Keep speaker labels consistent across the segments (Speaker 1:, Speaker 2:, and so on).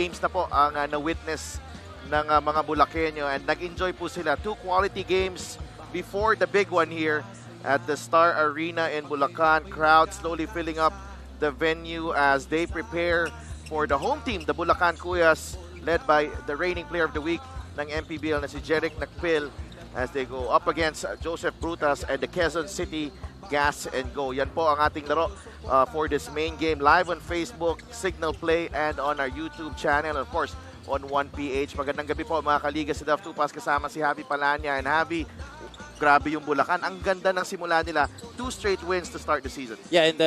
Speaker 1: games na po ang na-witness ng mga Bulakenyo and nag-enjoy po sila. 2 quality games before the big one here at the Star Arena in Bulacan. Crowd slowly filling up the venue as they prepare for the home team, the Bulacan Kuyas, led by the reigning player of the week ng MPBL na si Jerick Nacpil, as they go up against Joseph Brutas and the Quezon City Gas and Go. Yan po ang ating laro for this main game, live on Facebook, Signal Play, and on our YouTube channel, and of course on 1PH. Magandang gabi po mga kaliga, si Daf Tupas kasama si Javi Palanya. And Javi, grabe yung Bulacan. Ang ganda ng simula nila. 2 straight wins to start the season.
Speaker 2: Yeah, and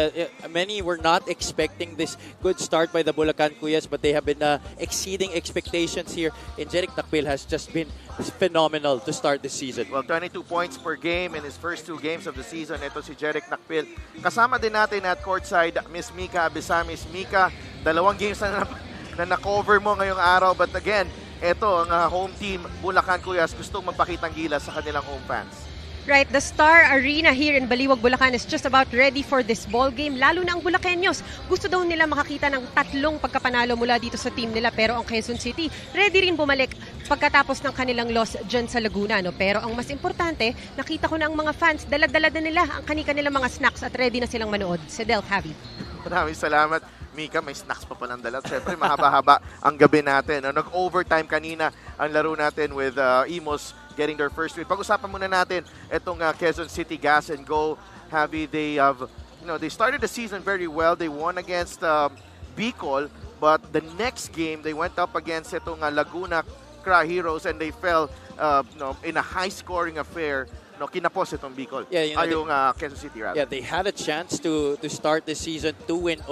Speaker 2: many were not expecting this good start by the Bulacan Kuyas, but they have been exceeding expectations here. And Jerick Nacpil has just been phenomenal to start the season.
Speaker 1: Well, 22 points per game in his first 2 games of the season. Ito si Jerick Nacpil. Kasama din natin at courtside, Miss Mika Abisa. Miss Mika, 2 games na na-cover mo ngayong araw. But again, ito ang home team, Bulacan Kuyas, gustong magpakitang gilas sa kanilang home fans.
Speaker 3: Right, the Star Arena here in Baliwag, Bulacan is just about ready for this ball game. Lalo na ang Bulakenyos. Gusto daw nila makakita ng 3 pagkapanalo mula dito sa team nila. Pero ang Quezon City, ready rin bumalik pagkatapos ng kanilang loss dyan sa Laguna. No? Pero ang mas importante, nakita ko na ang mga fans, dala-dala na nila ang kanilang mga snacks at ready na silang manood. Sedel, Javi.
Speaker 1: Maraming salamat. Mika, may snacks pa palang dala. Siyempre, mahaba-haba ang gabi natin. Nag-overtime kanina ang laro natin with Imos getting their first win. Pag-usapan muna natin itong Quezon City Gas and Go. Javi, they started the season very well. They won against Bicol, but the next game, they went up against itong Laguna Heroes and they fell in a high-scoring affair. Kinapos itong Bicol.
Speaker 2: Yeah,
Speaker 1: yung Quezon City, rather.
Speaker 2: Yeah, they had a chance to start the season 2-0.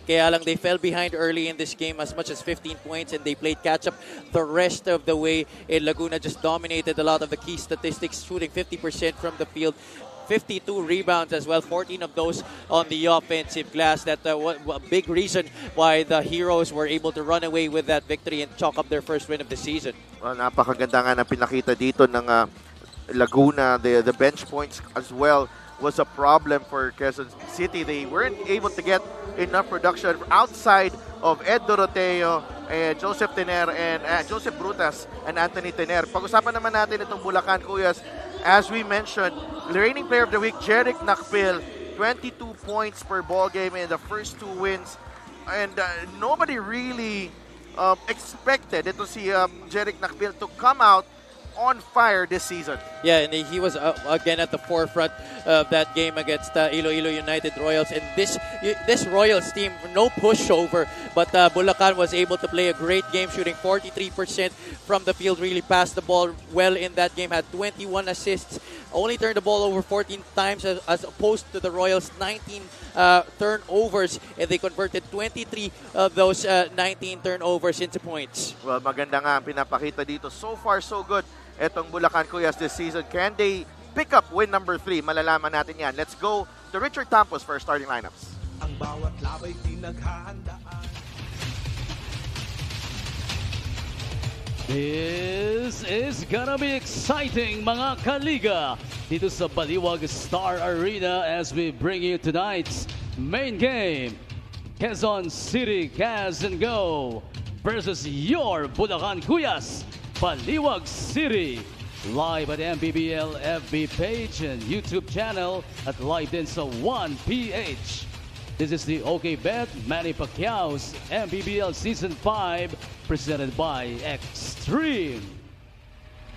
Speaker 2: Kaya lang they fell behind early in this game as much as 15 points and they played catch-up the rest of the way. And Laguna just dominated a lot of the key statistics, shooting 50% from the field. 52 rebounds as well, 14 of those on the offensive glass. That a big reason why the Heroes were able to run away with that victory and chalk up their first win of the season.
Speaker 1: Well, napakaganda nga na pinakita dito ng Laguna. The bench points as well was a problem for Quezon City. They weren't able to get enough production outside of Ed Doroteo, Joseph Tener, and Joseph Brutas and Anthony Tener. Pag-usapan naman natin itong Bulacan Kuyas. As we mentioned, the reigning player of the week, Jerick Nacpil, 22 points per ball game in the first 2 wins. And nobody really expected ito si Jerick Nacpil to come out on fire this season.
Speaker 2: Yeah, and he was again at the forefront of that game against Iloilo United Royals. And this Royals team, no pushover, but Bulacan was able to play a great game, shooting 43% from the field, really passed the ball well in that game, had 21 assists, only turned the ball over 14 times as opposed to the Royals' 19 turnovers, and they converted 23 of those 19 turnovers into points.
Speaker 1: Well, maganda nga ang pinapakita dito. So far, so good etong Bulacan Kuyas this season. Can they pick up win number 3? Malalaman natin yan. Let's go to Richard Tampos for starting lineups.
Speaker 4: Ang bawat labay pinaghahandaan.
Speaker 5: This is gonna be exciting, mga kaliga, dito sa Baliwag Star Arena as we bring you tonight's main game. Quezon City Gas and Go versus your Bulacan Kuyas, Baliwag City. Live at MPBL FB page and YouTube channel at Live din sa 1PH. This is the OK Bet Manny Pacquiao's MPBL Season 5 presented by Extreme.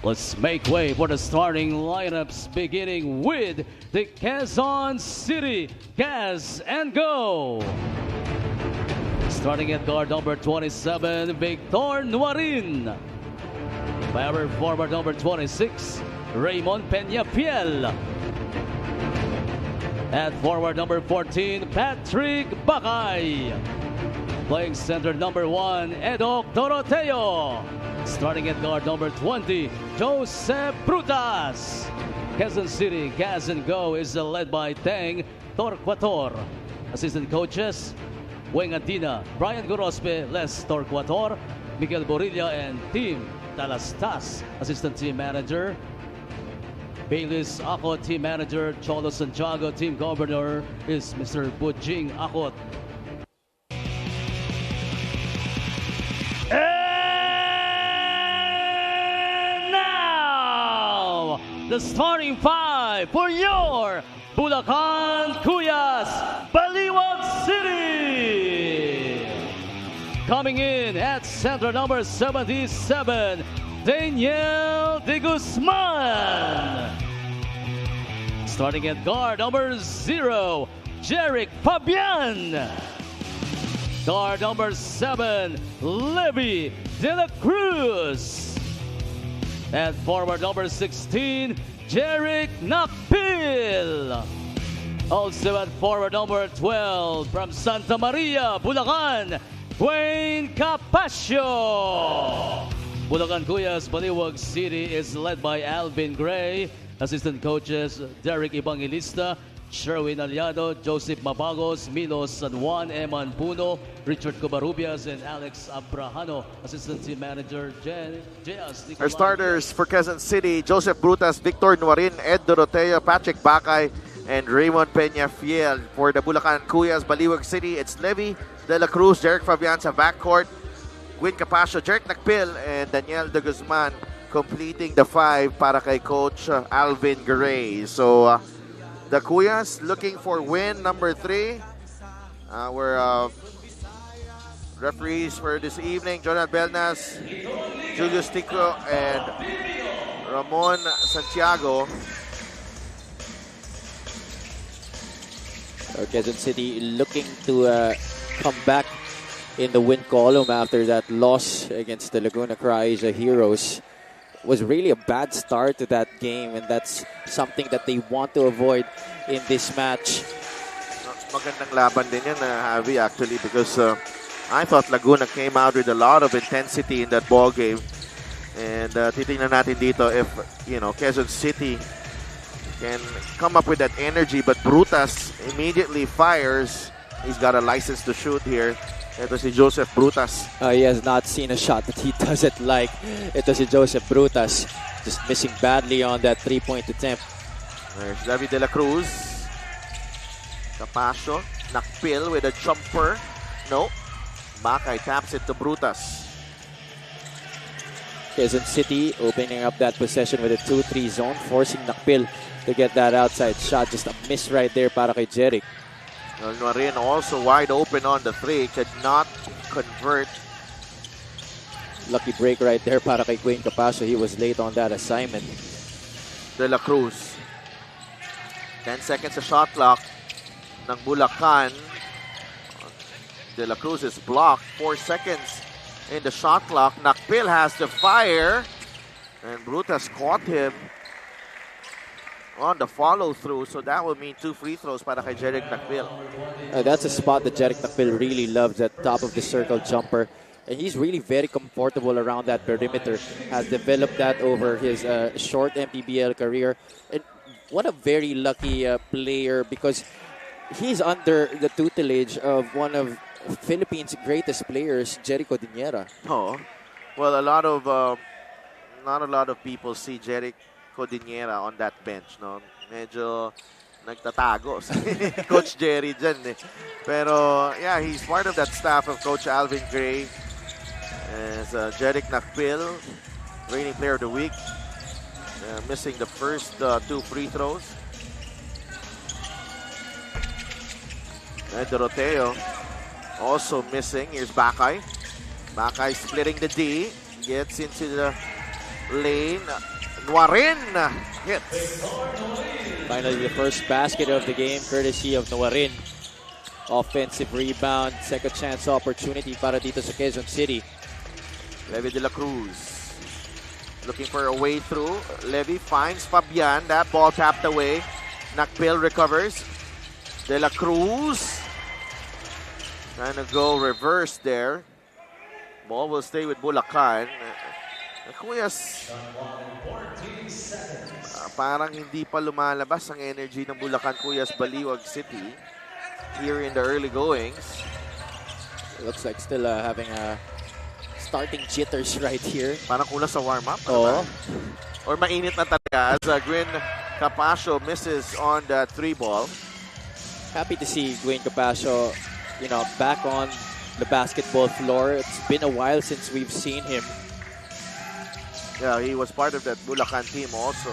Speaker 5: Let's make way for the starting lineups, beginning with the Quezon City Gas and Go. Starting at guard number 27, Victor Nuarin. Power forward number 26, Raymond Peñafiel. At forward number 14, Patrick Bacay. Playing center number 1, Edok Doroteo. Starting at guard number 20, Joseph Brutas. Quezon City Gas and Go is led by Teng Torquator. Assistant coaches, Weng Adina, Brian Gorospe, Les Torquator, Miguel Borilla, and Team Talastas. Assistant team manager, Baylis Akot, team manager. Cholo Santiago, team governor is Mr. Bujing Akot. the starting five for your Bulacan Kuyas, Baliwag City. Coming in at center number 77, Daniel De Guzman. Starting at guard number 0, Jerick Fabian. Guard number 7, Levy De La Cruz. And forward number 16, Jerick Nacpil. Also at forward number 12 from Santa Maria, Bulacan, Wayne Capasio. Bulacan Kuyas, Baliwag City is led by Alvin Gray. Assistant coaches, Derek Evangelista, Sherwin Aliado, Joseph Mabagos, Milos San Juan, Eman Puno, Richard Covarrubias, and Alex Abrahano. Assistant team manager, J.S.
Speaker 1: Our starters for Quezon City, Joseph Brutas, Victor Nuarin, Ed Doroteo, Patrick Bakay, and Raymond Peña Fiel. For the Bulacan Kuyas, Baliwag City, it's Levy De La Cruz, Jerick Fabian sa backcourt, Gwyn Capasio, Jerick Nacpil, and Daniel De Guzman completing the 5 para kay Coach Alvin Gray. So, the Kuyas looking for win number 3. Our referees for this evening, Jonathan Belnas, Julius Tico, and Ramon Santiago.
Speaker 2: Quezon City looking to come back in the win column after that loss against the Laguna Croatia Heroes. Was really a bad start to that game, and that's something that they want to avoid in this match.
Speaker 1: Magandang laban din yan, Javi, actually, because I thought Laguna came out with a lot of intensity in that ball game. And titingnan natin dito if, Quezon City can come up with that energy, but Brutas immediately fires. He's got a license to shoot here. Ito si Joseph Brutas.
Speaker 2: He has not seen a shot that he doesn't like. Ito si Joseph Brutas, just missing badly on that 3-point attempt.
Speaker 1: There's David De La Cruz. Capasio. Nacpil with a jumper. No. Bakay taps it to Brutas.
Speaker 2: Quezon City opening up that possession with a 2-3 zone, forcing Nacpil to get that outside shot. Just a miss right there para kay Jerick.
Speaker 1: Nuarin also wide open on the 3. Could not convert.
Speaker 2: Lucky break right there para kay Gwyn Capasio. He was late on that assignment.
Speaker 1: De La Cruz. 10 seconds sa shot clock ng Bulacan. De La Cruz is blocked. 4 seconds in the shot clock. Nacpil has to fire. And Brutas caught him on the follow-through, so that will mean 2 free throws para kay Jerick Nacpil.
Speaker 2: That's a spot that Jerick Nacpil really loves, that top of the circle jumper. And he's really very comfortable around that perimeter. Has developed that over his short MPBL career. And what a very lucky player, because he's under the tutelage of one of Philippines' greatest players, Jericho Diniera.
Speaker 1: Oh, well, not a lot of people see Jerick Codiniera on that bench, no? Medyo nagtatago si Coach Jerry dyan, eh. Pero, yeah, he's part of that staff of Coach Alvin Gray. As Jerick Nacpil, reigning player of the week, missing the first 2 free throws. And Doroteo also missing. Here's Bakay. Bakay splitting the D. Gets into the lane. Nuarin hits.
Speaker 2: Finally, the first basket of the game, courtesy of Nuarin. Offensive rebound, second chance opportunity para dito sa Quezon City.
Speaker 1: Levy De La Cruz looking for a way through. Levy finds Fabian. That ball tapped away. Nacpil recovers. De La Cruz trying to go reverse there. Ball will stay with Bulacan. Kuyas, parang hindi pa lumalabas ang energy ng Bulacan Kuyas Baliwag City here in the early goings.
Speaker 2: Looks like still having starting jitters right here.
Speaker 1: Parang kulang sa warm-up.
Speaker 2: Oo.
Speaker 1: Or mainit na talaga as Gwyn Capasio misses on the 3 ball.
Speaker 2: Happy to see Gwyn Capasio, back on the basketball floor. It's been a while since we've seen him.
Speaker 1: Yeah, he was part of that Bulacan team also.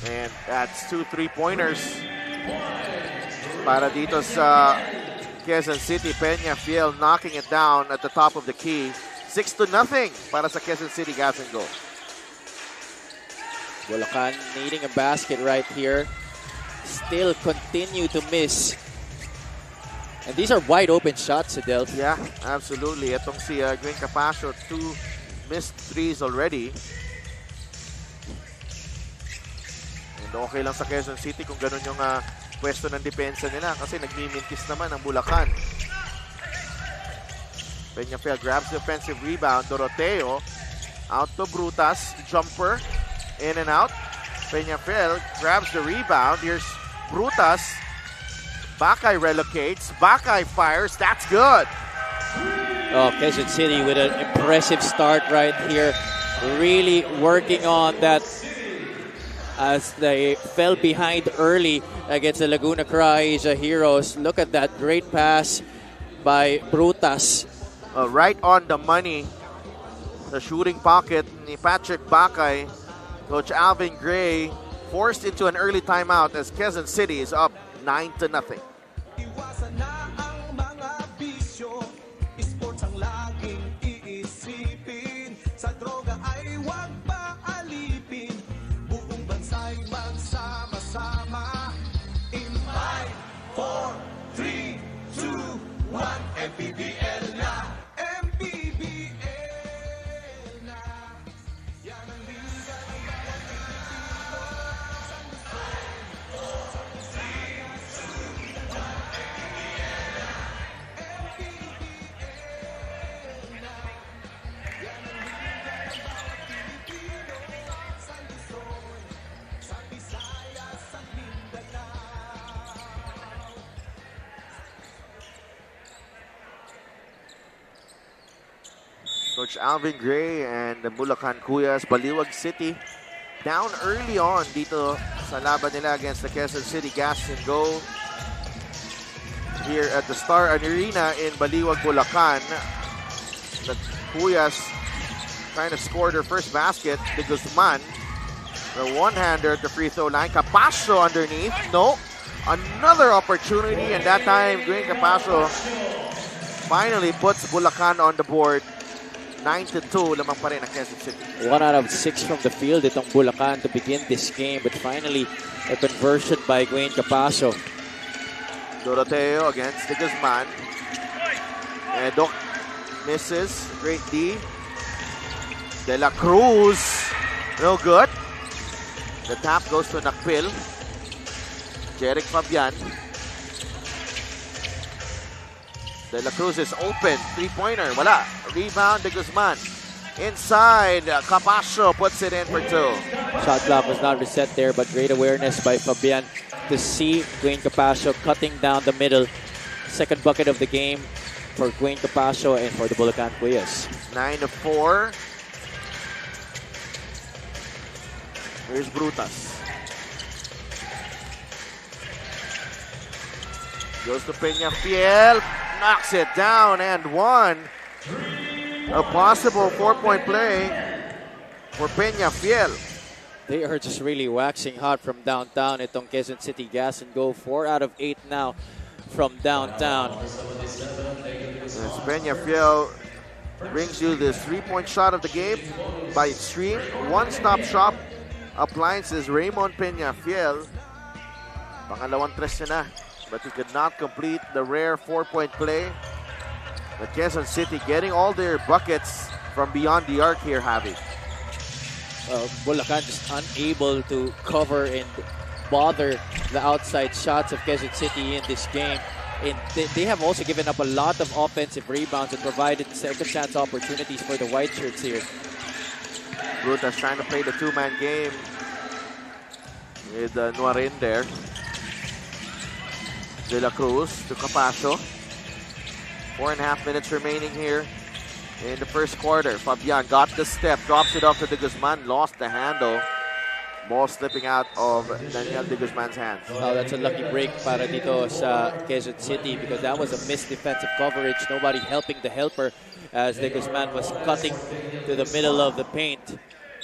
Speaker 1: And that's 2 3-pointers para dito sa Quezon City. Peña Fiel knocking it down at the top of the key. 6-0 para sa Quezon City Gas and Go.
Speaker 2: Bulacan needing a basket right here. Still continue to miss. And these are wide open shots, Adel.
Speaker 1: Yeah, absolutely. Itong si Gwen Capasio, 2 missed threes already. And okay lang sa Quezon City kung ganun yung pwesto ng depensa nila kasi nagmimintis naman ang Bulacan. Peñafiel grabs the offensive rebound. Doroteo out to Brutas. Jumper in and out. Peñafiel grabs the rebound. Here's Brutas. Bakay relocates. Bakay fires. That's good.
Speaker 2: Oh, Quezon City with an impressive start right here. Really working on that as they fell behind early against the Laguna Cries Heroes. Look at that great pass by Brutas.
Speaker 1: Right on the money. The shooting pocket ni Patrick Bakay. Coach Alvin Gray forced into an early timeout as Quezon City is up 9-0.
Speaker 4: Iwasan na ang mga bisyo. Sports ang laging iisipin. Sa droga ay huwag paalipin. Buong bansa'y magsama-sama. In 5, 4, 3, 2, 1, MPBL na. MPBL na. Yan ang liga ng mga
Speaker 1: Coach Alvin Gray and the Bulacan Kuyas, Baliwag City, down early on dito sa laban nila against the Quezon City Gas and Go here at the Star Arena in Baliwag, Bulacan. The Kuyas trying to score their first basket. De Guzman, the one-hander at the free throw line. Capasio underneath. No. Another opportunity, and that time Green Capasio finally puts Bulacan on the board. 9-2 lamang pa rin ang Quezon City.
Speaker 2: 1 out of 6 from the field itong Bulacan to begin this game, but finally a conversion by Gwen Capasio.
Speaker 1: Doroteo against De Guzman. And Doc misses. Great D. De La Cruz. No good. The tap goes to Nacpil. Jerick Fabian. De La Cruz is open. 3-pointer. Wala. Rebound, De Guzman. Inside. Capasio puts it in for 2.
Speaker 2: Shot clock was not reset there, but great awareness by Fabian to see Gwen Capasio cutting down the middle. Second bucket of the game for Gwen Capasio and for the Bulacan Kuyas.
Speaker 1: 9-4. Here's Brutas. Goes to Peñafiel. Knocks it down and one. A possible 4-point play for Peñafiel.
Speaker 2: They are just really waxing hot from downtown. Itong Quezon City Gas and Go. 4 out of 8 now from downtown.
Speaker 1: As Peñafiel brings you the 3-point shot of the game by Extreme. One-stop shop appliances. Raymond Peñafiel. Pangalawang tres niya na. But he could not complete the rare 4-point play. But Quezon City getting all their buckets from beyond the arc here, Javi.
Speaker 2: Bulacan just unable to cover and bother the outside shots of Quezon City in this game. And they have also given up a lot of offensive rebounds and provided second chance opportunities for the white shirts here.
Speaker 1: Brutas trying to play the two-man game with Nuarin there. De La Cruz to Capasio. 4.5 minutes remaining here in the first quarter. Fabian got the step, drops it off to De Guzman, lost the handle. Ball slipping out of Daniel De Guzman's hands.
Speaker 2: Oh, that's a lucky break para dito sa Quezon City because that was a missed defensive coverage. Nobody helping the helper as De Guzman was cutting to the middle of the paint.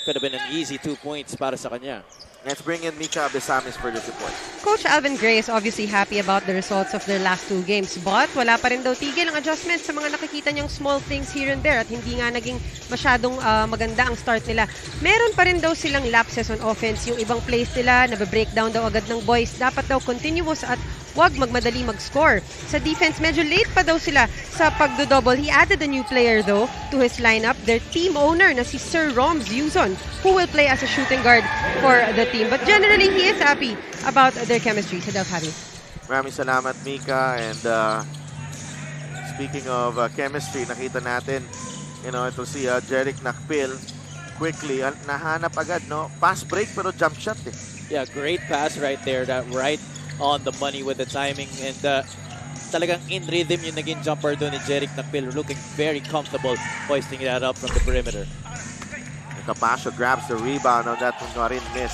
Speaker 2: Could have been an easy 2 points para sa kanya.
Speaker 1: Let's bring in Mika Abesamis for this report.
Speaker 3: Coach Alvin Gray is obviously happy about the results of their last 2 games, but wala pa rin daw tigil ang adjustments sa mga nakikita niyang small things here and there at hindi nga naging masyadong maganda ang start nila. Meron pa rin daw silang lapses on offense. Yung ibang plays nila, nabe-breakdown daw agad ng boys. Dapat daw continuous at wag magmadali mag-score. Sa defense, medyo late pa daw sila sa pagdo-double. He added a new player though to his lineup, their team owner na si Sir Roms Yuzon, who will play as a shooting guard for the team. But generally, he is happy about their chemistry. Sa Delphari.
Speaker 1: Maraming salamat, Mika. And speaking of chemistry, nakita natin, ito si Jerick Nacpil. Quickly, nahanap agad, no? Pass break pero jump shot eh.
Speaker 2: Yeah, great pass right there. That right on the money with the timing. And talagang in rhythm yung naging jumper doon ni Jerick Nacpil. Looking very comfortable hoisting that up from the perimeter.
Speaker 1: Capascio grabs the rebound on that Marin miss.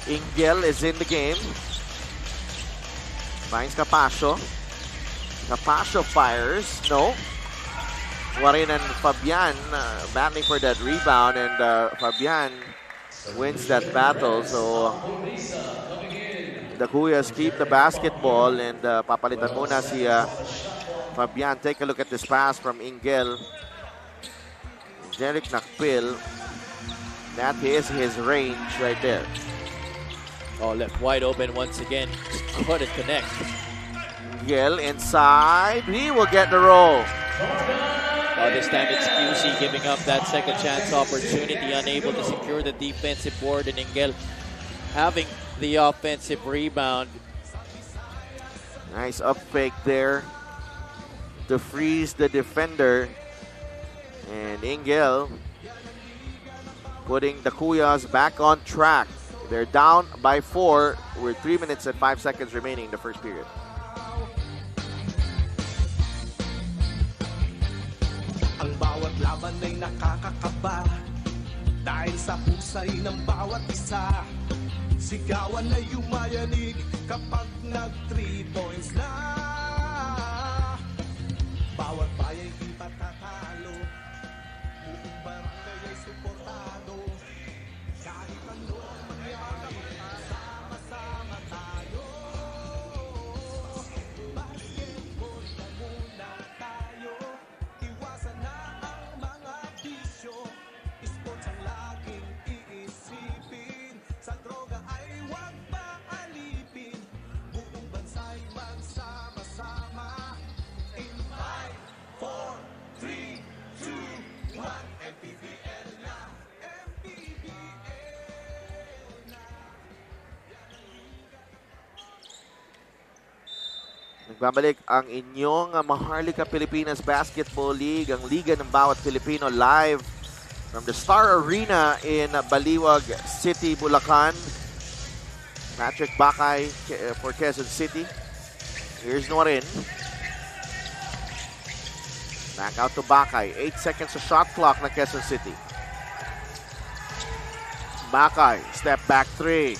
Speaker 1: Ingel is in the game. Finds Capascio. Capascio fires. No. Marin and Fabian battling for that rebound, and Fabian wins that battle. So the Kuyas keep the basketball, and papalitan muna si Fabian. Take a look at this pass from Ingel. Jerick Nacpil. That is his range right there.
Speaker 2: Oh, left wide open once again. Couldn't connect.
Speaker 1: Ingel inside. He will get the roll.
Speaker 2: Oh, this time it's QC giving up that second chance opportunity, unable to secure the defensive board, and Ingel having the offensive rebound.
Speaker 1: Nice up fake there to freeze the defender. And Ingel putting the Kuyas back on track. They're down by 4 with 3 minutes and 5 seconds remaining in the first period.
Speaker 4: Ang bawat laban ay nakakakaba dahil sa husay ng bawat isa. Sigawan ay yumayanig kapag nag-3 points na. Bawat bayay di patatalo, buong barangay ay suportado. Kahit ano ang mangyari, sama-sama tayo. Basketball na muna tayo. Iwasan na ang mga bisyo. Sports ang laging iisipin. Sa droga ay huwag paalipin. Buong bansa'y magsama-sama. In 5, 4, 3, 2, 1. MPBL na. MPBL na.
Speaker 1: Nagbabalik ang inyong Maharlika Pilipinas Basketball League, ang liga ng bawat Pilipino, live from the Star Arena in Baliwag City, Bulacan. Patrick Bakay for Quezon City. Here's Norin. Back out to Bakay. 8 seconds sa shot clock ng Quezon City. Bakay, step back 3.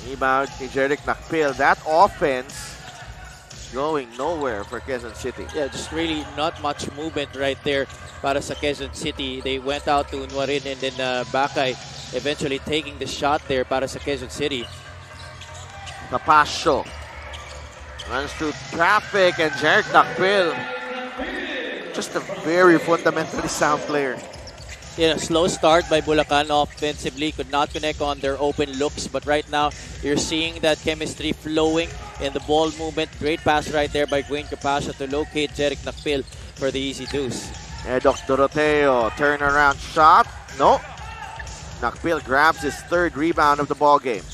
Speaker 1: Rebound ni Jerick Nacpil. That offense going nowhere for Quezon City.
Speaker 2: Yeah, just really not much movement right there para sa Quezon City. They went out to Unwarin and then Bakay eventually taking the shot there para sa Quezon City.
Speaker 1: Capascio runs through traffic, and Jerick Nacpil, just a very fundamentally sound player.
Speaker 2: Yeah, slow start by Bulacan offensively, could not connect on their open looks, but right now you're seeing that chemistry flowing in the ball movement. Great pass right there by Gwen Capascio to locate Jerick Nacpil for the easy deuce.
Speaker 1: Edoc Doroteo, turnaround shot. No. Nacpil grabs his 3rd rebound of the ball game.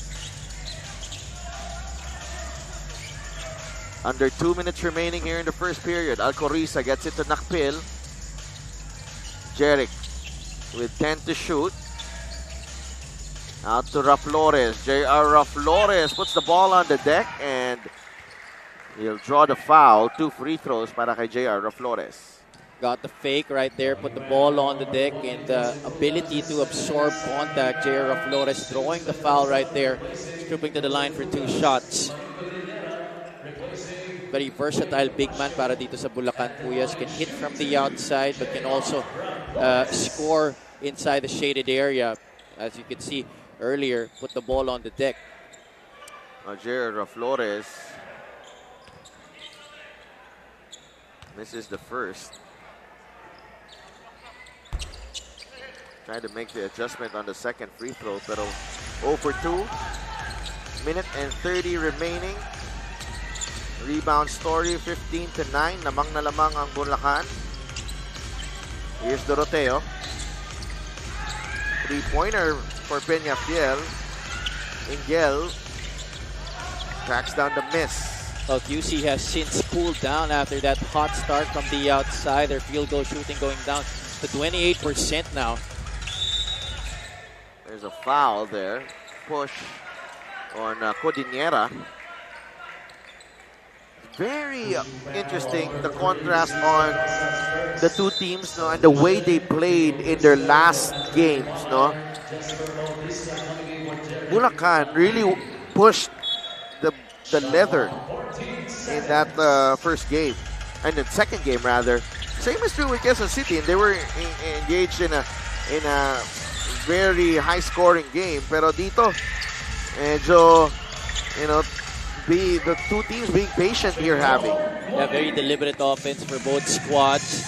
Speaker 1: Under 2 minutes remaining here in the first period. Alcoriza gets it to Nacpil. Jerick with 10 to shoot. Out to Raflores. J.R. Raflores puts the ball on the deck, and he'll draw the foul. 2 free throws para kay J.R. Raflores.
Speaker 2: Got the fake right there, put the ball on the deck, and the ability to absorb contact. J.R. Flores drawing the foul right there, trooping to the line for 2 shots. Very versatile big man para dito sa Bulacan Kuyas. Can hit from the outside, but can also score inside the shaded area. As you can see, earlier, put the ball on the deck.
Speaker 1: Jerick Flores misses the first. Trying to make the adjustment on the second free throw, pero 0 for 2. Minute and 30 remaining. Rebound story, 15-9. Lamang na lamang ang Bulacan. Here's Doroteo. Three-pointer for Peñafiel. Ingel tracks down the miss.
Speaker 2: Well, QC has since cooled down after that hot start from the outside. Their field goal shooting going down to 28% now.
Speaker 1: There's a foul there. Push on Codinera. Very interesting, the contrast on the two teams, no, and the way they played in their last games. No? Bulacan really pushed the leather in that first game, and the second game rather. Same is true with Quezon City, and they were engaged in a very high-scoring game. Pero dito, medyo, the two teams being patient here having.
Speaker 2: Yeah, very deliberate offense for both squads.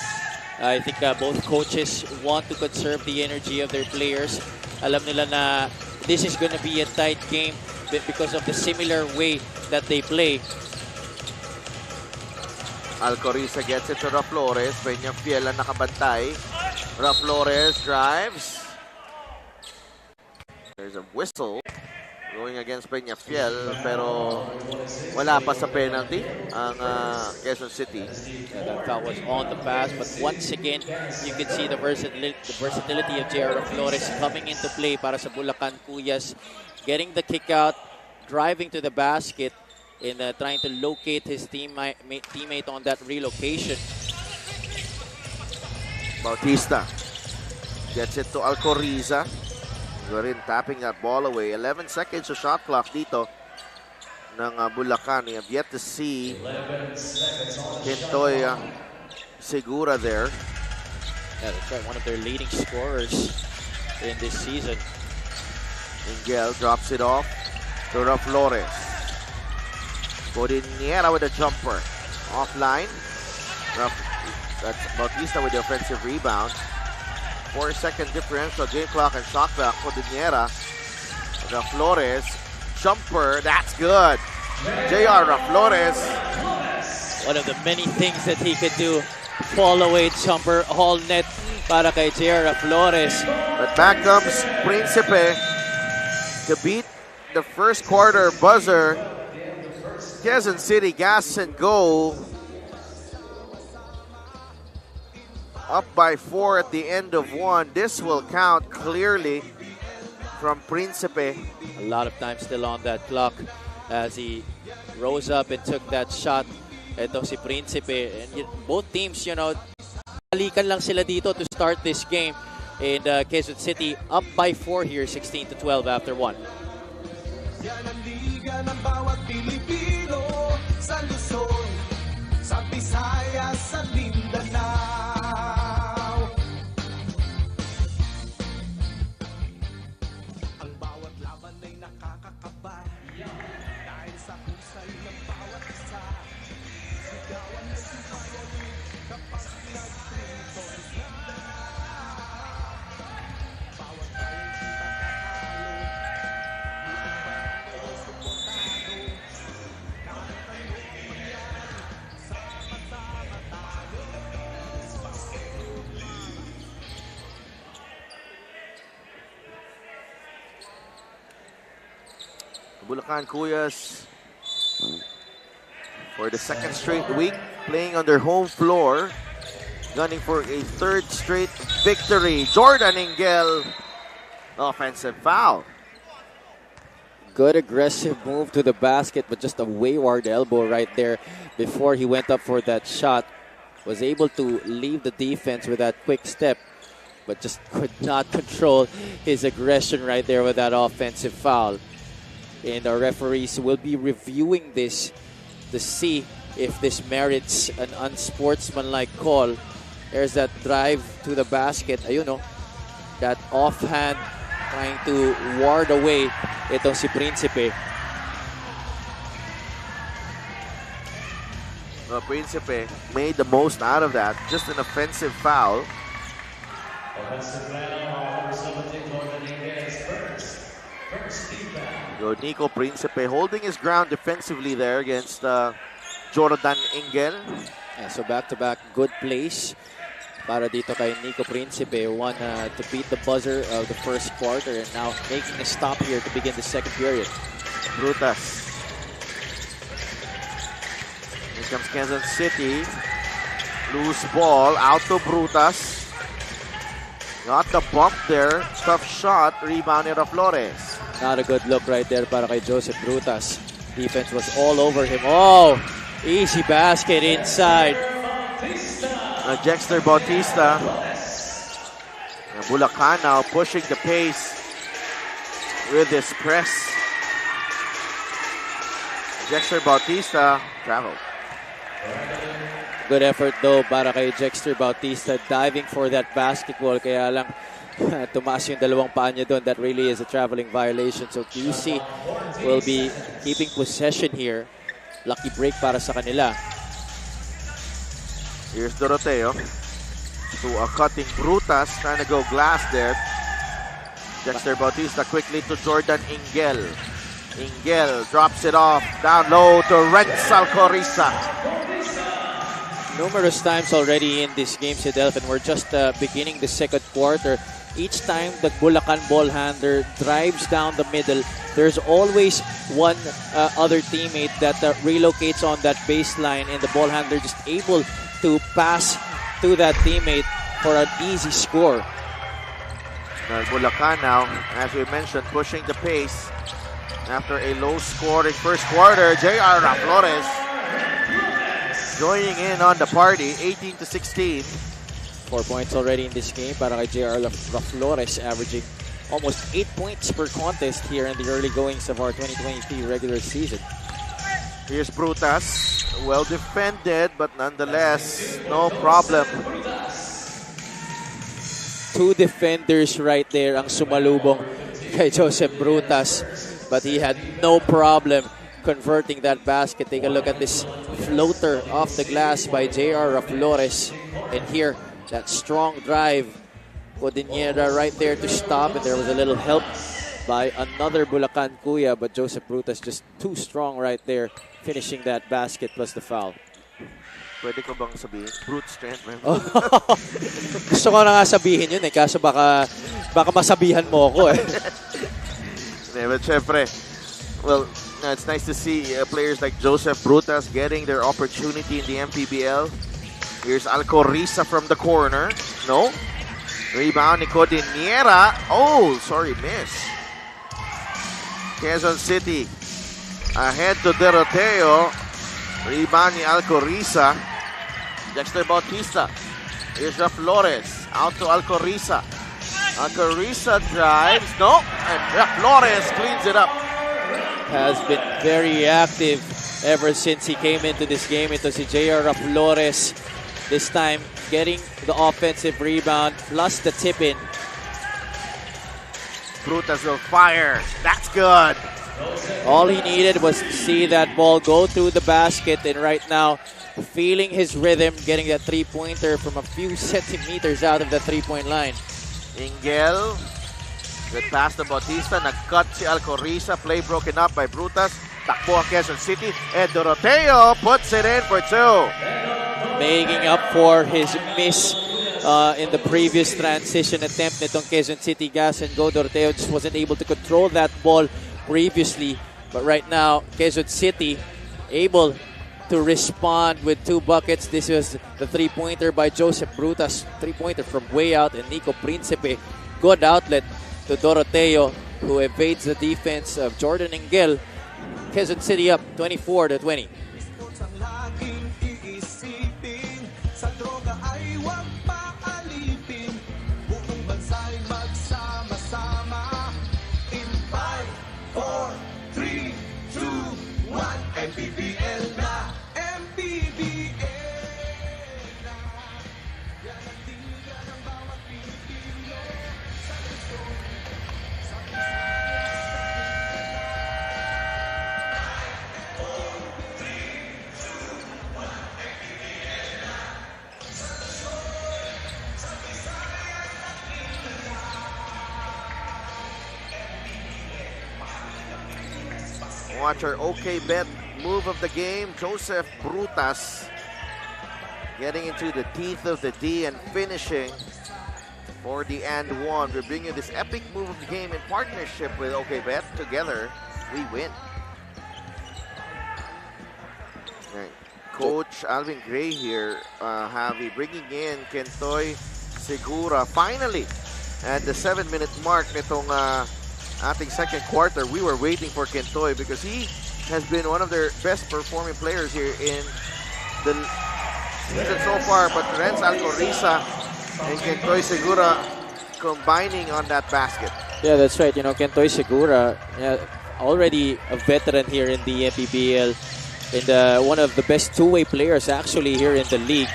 Speaker 2: I think both coaches want to conserve the energy of their players. Alam nila na this is going to be a tight game because of the similar way that they play.
Speaker 1: Alcoriza gets it to Flores. Peñafiel ang nakabantay. Flores drives. There's a whistle going against Peñafiel, pero wala pa sa penalty ang Quezon City.
Speaker 2: Yeah, that foul was on the pass, but once again, you can see the versatility of Jerick Flores coming into play para sa Bulacan Kuyas, getting the kick out, driving to the basket, and trying to locate his teammate on that relocation.
Speaker 1: Bautista gets it to Alcoriza. Rin tapping that ball away. 11 seconds of shot clock dito ng Bulacan. We have yet to see Pintoy Segura there.
Speaker 2: Yeah, that's right. One of their leading scorers in this season.
Speaker 1: Ingel drops it off to Flores. Codinera with a jumper. Offline. That's Bautista with the offensive rebound. 4-second differential, game clock and shot clock. Codinera. Flores. Jumper. That's good. J.R. Flores.
Speaker 2: One of the many things that he could do. Fall away jumper, all net para kay J.R. Flores.
Speaker 1: But back comes Principe to beat the first quarter buzzer. Quezon City gas and go. Up by 4 at the end of 1. This will count clearly from Principe.
Speaker 2: A lot of time still on that clock as he rose up and took that shot. Ito si Principe. And both teams, balikan lang sila dito to start this game. And Quezon City up by 4 here, 16-12 after 1.
Speaker 4: Yan ang liga ng bawat Pilipino sa Luzon, sa Visayas, sa Mindanao. Ang bawat laban ay nakakakaba dahil sa husay ng bawat isa. Sigawan na sumayaw kapag nagtrito na. Bawat tayo di matatalo. Itong barangay ay suportado.
Speaker 1: Bulacan Kuyas for the second straight week playing on their home floor, gunning for a third straight victory. Jordan Ingel, offensive foul.
Speaker 2: Good aggressive move to the basket, but just a wayward elbow right there before he went up for that shot. Was able to leave the defense with that quick step, but just could not control his aggression right there with that offensive foul. And our referees will be reviewing this to see if this merits an unsportsmanlike call. There's that drive to the basket. Ayun, that offhand trying to ward away itong si Principe.
Speaker 1: Principe made the most out of that. Just an offensive foul. Nico Principe holding his ground defensively there against Jordan Engel.
Speaker 2: Yeah, so back-to-back good plays para dito kay Nico Principe. One to beat the buzzer of the first quarter and now making a stop here to begin the second period.
Speaker 1: Brutas. Here comes Quezon City. Loose ball out to Brutas. Got the bump there. Tough shot. Rebound to Flores.
Speaker 2: Not a good look right there para kay Joseph Brutas. Defense was all over him. Oh, easy basket inside.
Speaker 1: Jexter Bautista. Bulacan now pushing the pace with this press. Jexter Bautista traveled.
Speaker 2: Good effort though para kay Jexter Bautista diving for that basketball. Kaya lang tumaas yung dalawang paa niya doon. That really is a traveling violation. So QC will be keeping possession here. Lucky break para sa kanila.
Speaker 1: Here's Doroteo to a cutting Brutas, trying to go glass there. Jexter Bautista quickly to Jordan Engel. Engel drops it off down low to Renzel Corisa.
Speaker 2: Numerous times already in this game, si Delphin. We're just beginning the second quarter. Each time the Bulacan ball handler drives down the middle, there's always one other teammate that relocates on that baseline, and the ball handler just able to pass to that teammate for an easy score.
Speaker 1: Bulacan now, as we mentioned, pushing the pace after a low-scoring first quarter. J.R. Flores joining in on the party, 18-16.
Speaker 2: 4 points already in this game para kay J.R. Flores, averaging almost 8 points per contest here in the early goings of our 2023 regular season.
Speaker 1: Here's Brutas, well defended, but nonetheless, no problem.
Speaker 2: Two defenders right there ang sumalubong kay Joseph Brutas, but he had no problem converting that basket. Take a look at this floater off the glass by J.R. Flores. And here, that strong drive. Codinera right there to stop, and there was a little help by another Bulacan Kuya, but Joseph Brutas just too strong right there, finishing that basket plus the foul.
Speaker 1: Pwede ko bang sabihin? Brute strength, man.
Speaker 2: Gusto ko na nga sabihin yun kaso baka masabihan mo ako
Speaker 1: But syempre, well, it's nice to see players like Joseph Brutas getting their opportunity in the MPBL. Here's Alcorisa from the corner. No. Rebound ni Codinera. Oh, sorry, miss. Quezon City ahead to Doroteo. Rebound ni Alcorisa. Jexter Bautista. Here's Flores. Out to Alcorisa. Alcorisa drives. No. And Flores cleans it up.
Speaker 2: Has been very active ever since he came into this game. Ito si J.R. Flores. This time getting the offensive rebound plus the tip-in.
Speaker 1: Brutas will fire. That's good.
Speaker 2: All he needed was to see that ball go through the basket, and right now, feeling his rhythm, getting that three-pointer from a few centimeters out of the three-point line.
Speaker 1: Engel. Good pass to Bautista. Nag-cut si Alcorisa. Play broken up by Brutas. Takbo ang Quezon City. And Doroteo puts it in for two.
Speaker 2: Making up for his miss in the previous transition attempt nitong Quezon City Gas and Go. Doroteo just wasn't able to control that ball previously. But right now, Quezon City able to respond with two buckets. This was the three-pointer by Joseph Brutas. Three-pointer from way out, and Nico Principe. Good outlet to Doroteo, who evades the defense of Jordan Engel. Quezon City up 24-20.
Speaker 4: Sa droga ay huwag paalipin. Buong bansa'y magsama-sama. In 5, 4, 3, 2, 1. MPBL na, MPBL na. Yan ang tiga ng bawat Pilipino. Sa
Speaker 1: Watch our OK bet move of the game. Joseph Brutas getting into the teeth of the D and finishing for the and one. We're bringing this epic move of the game in partnership with OK Bet. Together, we win. Right. Coach Alvin Gray here, Javi, bringing in Kentoy Segura. Finally, at the 7-minute mark nitong ating second quarter, we were waiting for Kentoy because he has been one of their best performing players here in the season so far. But Renz Alcoriza and Kentoy Segura combining on that basket.
Speaker 2: Yeah, that's right. You know, Kentoy Segura, already a veteran here in the MPBL, and one of the best two-way players actually here in the league,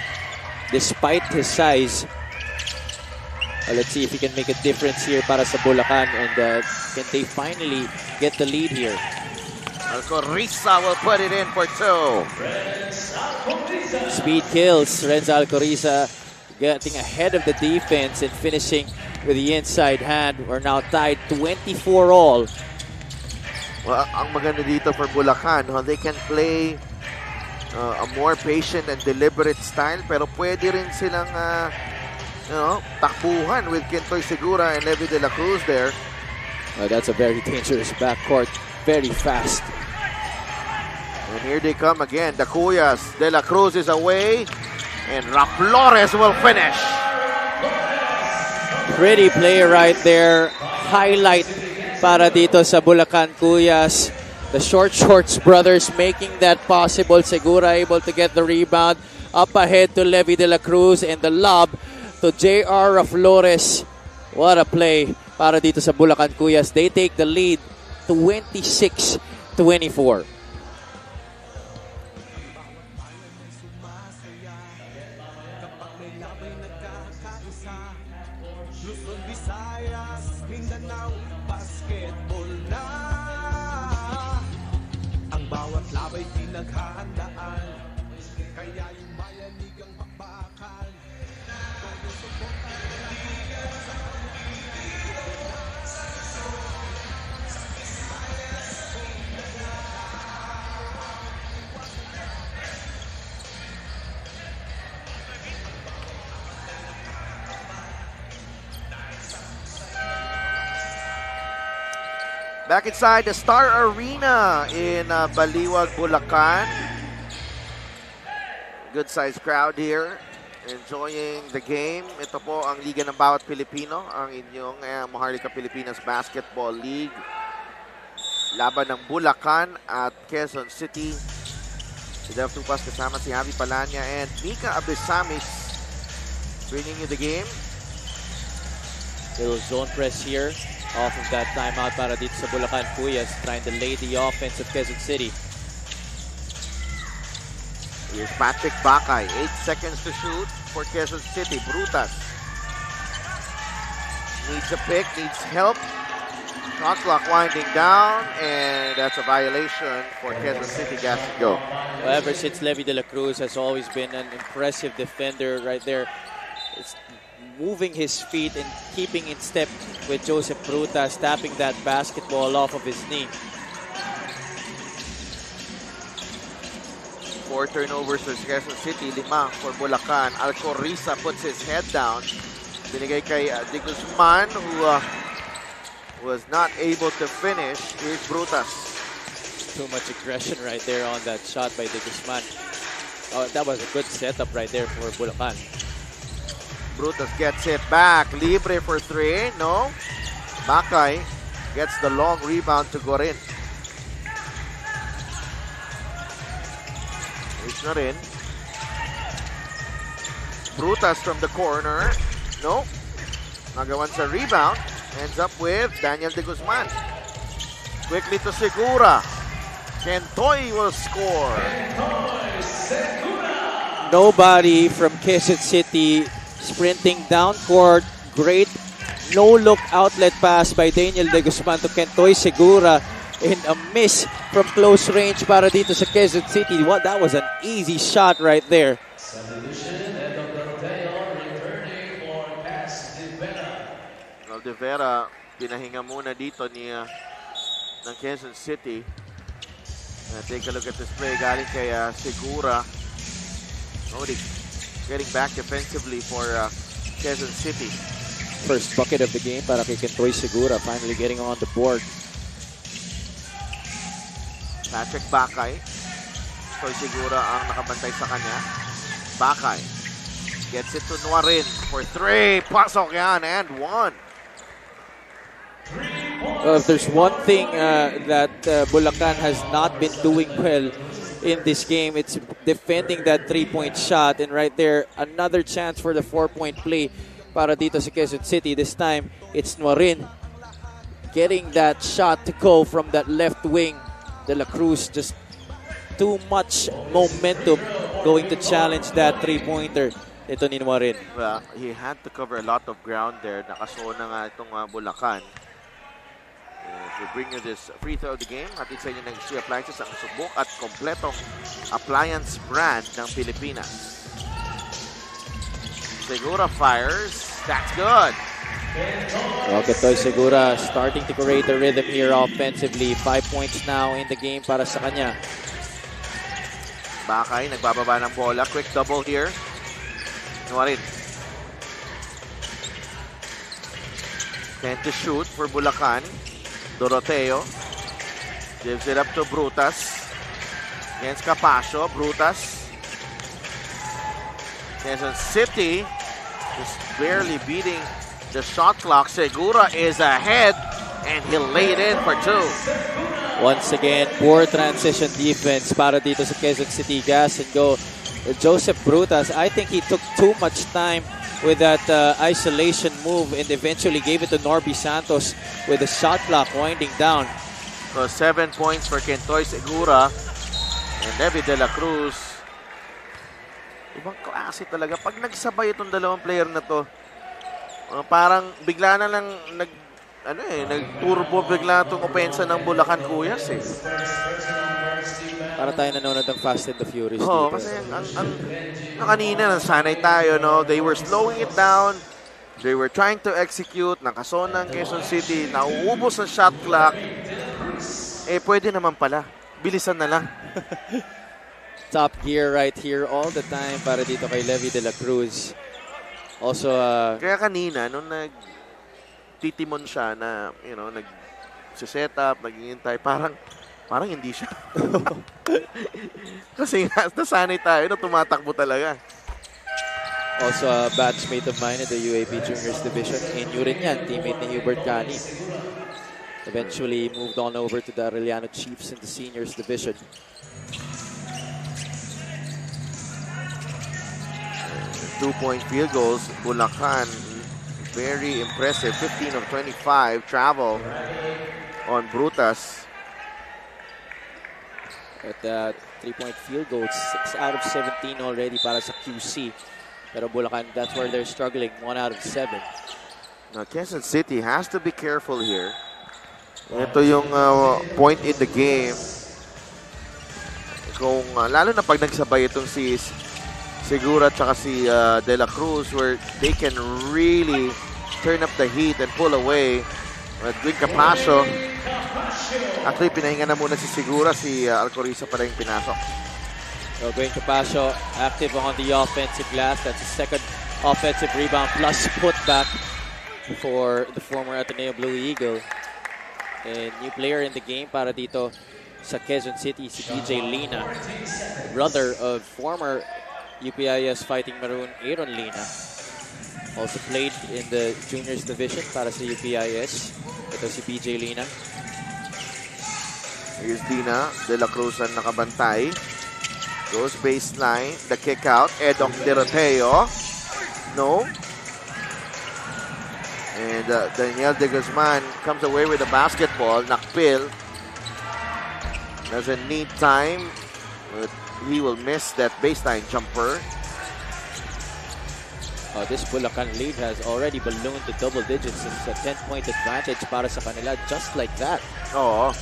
Speaker 2: despite his size. Let's see if he can make a difference here para sa Bulacan, and can they finally get the lead here?
Speaker 1: Alcoriza will put it in for two.
Speaker 2: Speed kills. Renz Alcoriza getting ahead of the defense and finishing with the inside hand. We're now tied 24 all.
Speaker 1: Well, ang maganda dito for Bulacan, they can play a more patient and deliberate style, pero pwede rin silang takbuhan with Kentoy Segura and Levi de la Cruz there.
Speaker 2: That's a very dangerous backcourt. Very fast.
Speaker 1: And here they come again. The Kuyas. De la Cruz is away. And Flores will finish.
Speaker 2: Pretty play right there. Highlight para dito sa Bulacan Kuyas. The Shorts brothers making that possible. Segura able to get the rebound. Up ahead to Levi de la Cruz, and the lob to J.R. Flores. What a play para dito sa Bulacan Kuyas. They take the lead 26-24.
Speaker 1: Back inside the Star Arena in Baliwag, Bulacan. Good sized crowd here, enjoying the game. Ito po ang Liga ng Bawat Pilipino, ang inyong Maharlika Pilipinas Basketball League. Laban ng Bulacan at Quezon City. Si Dev Tupas kasama si Javi Palanya and Mika Abesamis bringing you the game.
Speaker 2: Little zone press here. Off of that timeout para dito sa Bulacan Kuyas, trying to lay the offense of Quezon City.
Speaker 1: Here's Patrick Bakay. 8 seconds to shoot for Quezon City. Brutas needs a pick, needs help. Shot clock winding down, and that's a violation for Quezon City. Gas to go.
Speaker 2: Well, ever since Levi de la Cruz has always been an impressive defender right there. It's moving his feet and keeping in step with Joseph Brutas, tapping that basketball off of his knee.
Speaker 1: 4 turnovers for Quezon City, 5 for Bulacan. Alcoriza puts his head down. Binigay kay De Guzman, who was not able to finish. Here's Brutas.
Speaker 2: Too much aggression right there on that shot by De Guzman. Oh, that was a good setup right there for Bulacan.
Speaker 1: Brutas gets it back. Libre for 3. No. Bakay gets the long rebound to Gorin. Reach na rin. Brutas from the corner. No. Nagawan sa rebound. Ends up with Daniel De Guzman. Quickly to Segura. Kentoy will score.
Speaker 2: Nobody from Quezon City sprinting down court. Great no-look outlet pass by Daniel De Guzman to Kentoy Segura, and a miss from close range para dito sa Quezon City. That was an easy shot right there.
Speaker 1: De Vera, pinahinga muna dito ng Quezon City. Take a look at this play galing kay Segura. Already getting back defensively for Quezon City.
Speaker 2: First bucket of the game para kay Kentoy Segura, finally getting on the board.
Speaker 1: Patrick Bakay. Toy Segura ang nakabantay sa kanya. Bakay gets it to Nuarin for 3. Pasok yan and 1.
Speaker 2: If there's one thing that Bulacan has not been doing well in this game, it's defending that 3-point shot. And right there, another chance for the 4-point play para dito sa Quezon City. This time, it's Nuarin getting that shot to go from that left wing. De La Cruz just too much momentum going to challenge that 3-pointer. Ito ni Nuarin.
Speaker 1: Well, he had to cover a lot of ground there. Nakasona nga itong Bulacan. We bring you this free throw of the game. Hatid sa inyo ng Extreme Appliances, ang subok at kompletong appliance brand ng Pilipinas. Segura fires. That's good.
Speaker 2: Kentoy Segura starting to create a rhythm here offensively. 5 points now in the game para sa kanya.
Speaker 1: Bakay, nagbababa ng bola. Quick double here. Nuarin. 10 to shoot for Bulacan. Doroteo gives it up to Brutas. Against Capacio. Brutas. Quezon City just barely beating the shot clock. Segura is ahead and he laid in for 2.
Speaker 2: Once again, poor transition defense para dito sa Quezon City. Gas and go. Joseph Brutas, I think he took too much time with that isolation move and eventually gave it to Norby Santos with the shot clock winding down.
Speaker 1: So 7 points for Kentoy Segura and Levi De La Cruz. Ibang klase talaga. Pag nagsabay itong dalawang player na to, parang bigla na lang nag-turbo bigla itong opensa ng Bulacan Kuyas eh.
Speaker 2: Para tayo nanonood ng Fast and the Furious
Speaker 1: Oo,
Speaker 2: dito.
Speaker 1: kasi kanina nasanay tayo, no? They were slowing it down. They were trying to execute. Nakasona ng Quezon City. Nauubos ang shot clock. Pwede naman pala. Bilisan na lang.
Speaker 2: Top gear right here all the time para dito kay Levi De La Cruz. Also,
Speaker 1: Kaya kanina, nung nagtitimon siya na, nag-set up, nag-iintay, parang hindi siya. Kasi nga, nasanay tayo na tumatakbo talaga.
Speaker 2: also a batchmate of mine in the UAP Juniors Division. Inyo rin yan, teammate ni Hubert Cani. Eventually moved on over to the Arellano Chiefs in the Seniors Division.
Speaker 1: Two-point field goals. Bulacan, very impressive. 15 of 25 travel on Brutas.
Speaker 2: At 3-point field goals, 6 out of 17 already para sa QC. Pero Bulacan, that's where they're struggling, 1 out of 7.
Speaker 1: Now, Quezon City has to be careful here. Ito yung point in the game. Kung, lalo na pag nagsabay itong si Segura at saka si De La Cruz, where they can really turn up the heat and pull away. At Dwing Capacio. Actually, pinahinga na muna si Segura. Si Alcoriza pala yung pinasok.
Speaker 2: So, Dwing Capacio active on the offensive glass. That's his second offensive rebound plus putback for the former Ateneo Blue Eagle. And new player in the game para dito sa Quezon City, si DJ Lina. Brother of former UPIS Fighting Maroon, Aaron Lina. Also played in the Juniors Division para sa UPIS. Ito si BJ Lina.
Speaker 1: Here's Dina. De La Cruz ang nakabantay. Goes baseline. The kick out. Edok Deroteo. No. And Daniel De Guzman comes away with the basketball. Nacpil doesn't need time. But he will miss that baseline jumper.
Speaker 2: This Bulacan lead has already ballooned to double digits. It's a 10-point advantage para sa kanila just like that.
Speaker 1: Oo.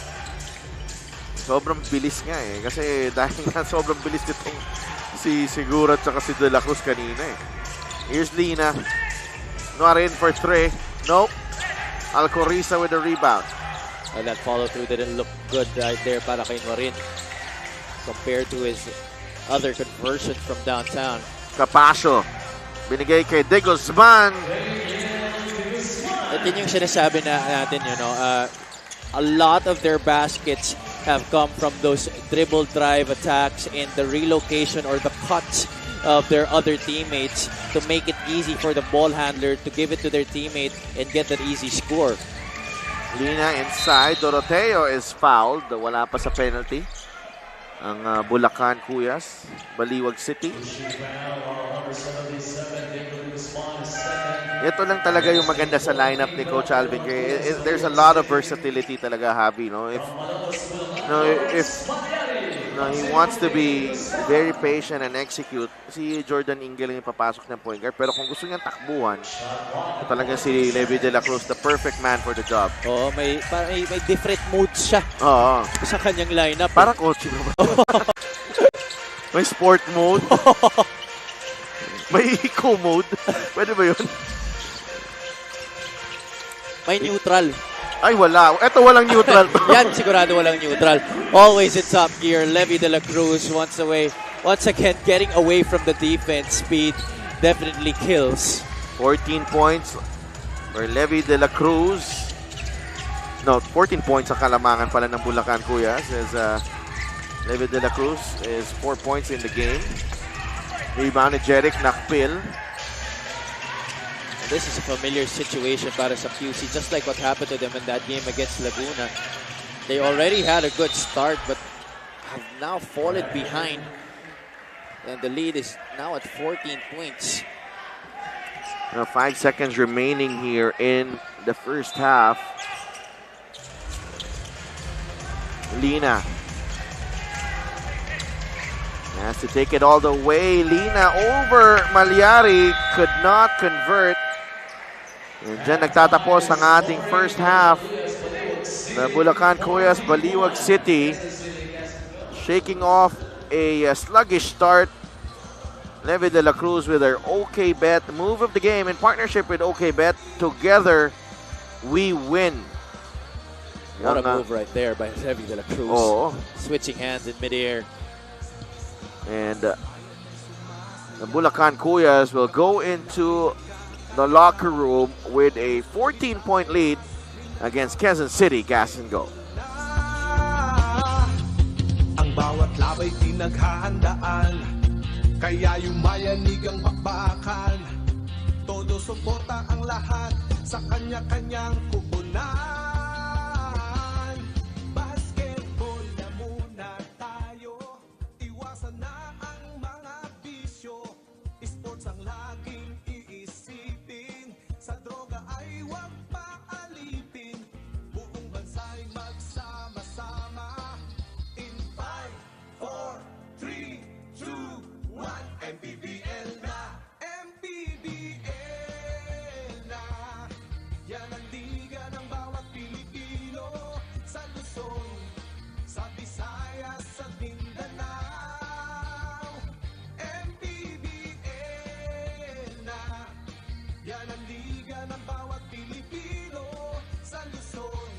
Speaker 1: Sobrang bilis nga eh. Kasi dahil nga sobrang bilis nitong si Segura at saka si De La Cruz kanina eh. Here's Lina. Nuarin for 3. Nope. Alcoriza with the rebound.
Speaker 2: And that follow-through didn't look good right there para kay Nuarin. compared to his other conversions from downtown.
Speaker 1: Capasio. Binigay kay De Guzman.
Speaker 2: At yun yung sinasabi natin, a lot of their baskets have come from those dribble drive attacks and the relocation or the cuts of their other teammates to make it easy for the ball handler to give it to their teammate and get that easy score.
Speaker 1: Lina inside. Doroteo is fouled. Wala pa sa penalty. Ang Bulacan Kuyas. Baliwag City. Ito lang talaga yung maganda sa lineup ni Coach Alvin. There's a lot of versatility talaga, Javi. If he wants to be very patient and execute, si Jordan Ingel yung papasok ng point guard. Pero kung gusto niyang takbuhan, talaga si Levi De La Cruz, the perfect man for the job.
Speaker 2: Oo, may different moods siya sa kanyang lineup.
Speaker 1: Para coach mo ba? May sport mode. May eco mode. Pwede ba yun?
Speaker 2: May neutral.
Speaker 1: Ay, wala. Ito walang neutral.
Speaker 2: Yan, sigurado walang neutral. Always in top gear. Levi De La Cruz once again getting away from the defense. Speed definitely kills.
Speaker 1: 14 points for Levi De La Cruz. No, 14 points ang kalamangan pala ng Bulacan Kuyas as Levi De La Cruz is 4 points in the game. Rebounded Jerick Nacpil.
Speaker 2: This is a familiar situation para sa QC, just like what happened to them in that game against Laguna. They already had a good start, but have now fallen behind. And the lead is now at 14 points.
Speaker 1: 5 seconds remaining here in the first half. Lina has to take it all the way. Lina over Malyari, could not convert. And dyan nagtatapos ang ating first half. The Bulacan Kuyas, Baliwag City, shaking off a sluggish start. Levi De La Cruz with their OK Bet move of the game in partnership with OK Bet. Together, we win.
Speaker 2: What a move right there by Levi De La Cruz.
Speaker 1: Oh.
Speaker 2: Switching hands in midair.
Speaker 1: And the Bulacan Kuyas will go into the locker room with a 14-point lead against Quezon City Gas and Go.
Speaker 4: Ang bawat labay pinaghahandaan, kaya yumayanig ang bakbakan. Todo suporta ang lahat sa kanya-kanyang kupunan. Basketball na muna tayo, iwasan na ang mga bisyo. Sports ang laging iisipin, sa droga ay huwag paalipin. Buong bansa'y magsama-sama. In 5, 4, 3, 2, 1, MPBL na, MPBL na. Yan ang liga ng bawat Pilipino, sa Luzon, sa Visayas, sa Mindanao. MPBL na. Yan ang liga ng bawat Pilipino, sa Luzon,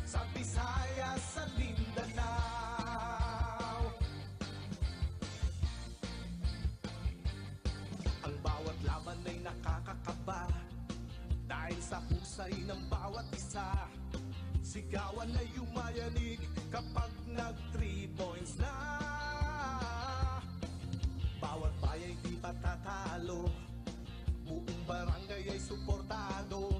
Speaker 4: sa Visayas, sa Mindanao. Ang bawat laban ay nakakakaba, dahil sa husay ng bawat isa. Sigawan ay yumayanig kapag nag-3 points na. Bawat bayay di patatalo, buong barangay ay suportado.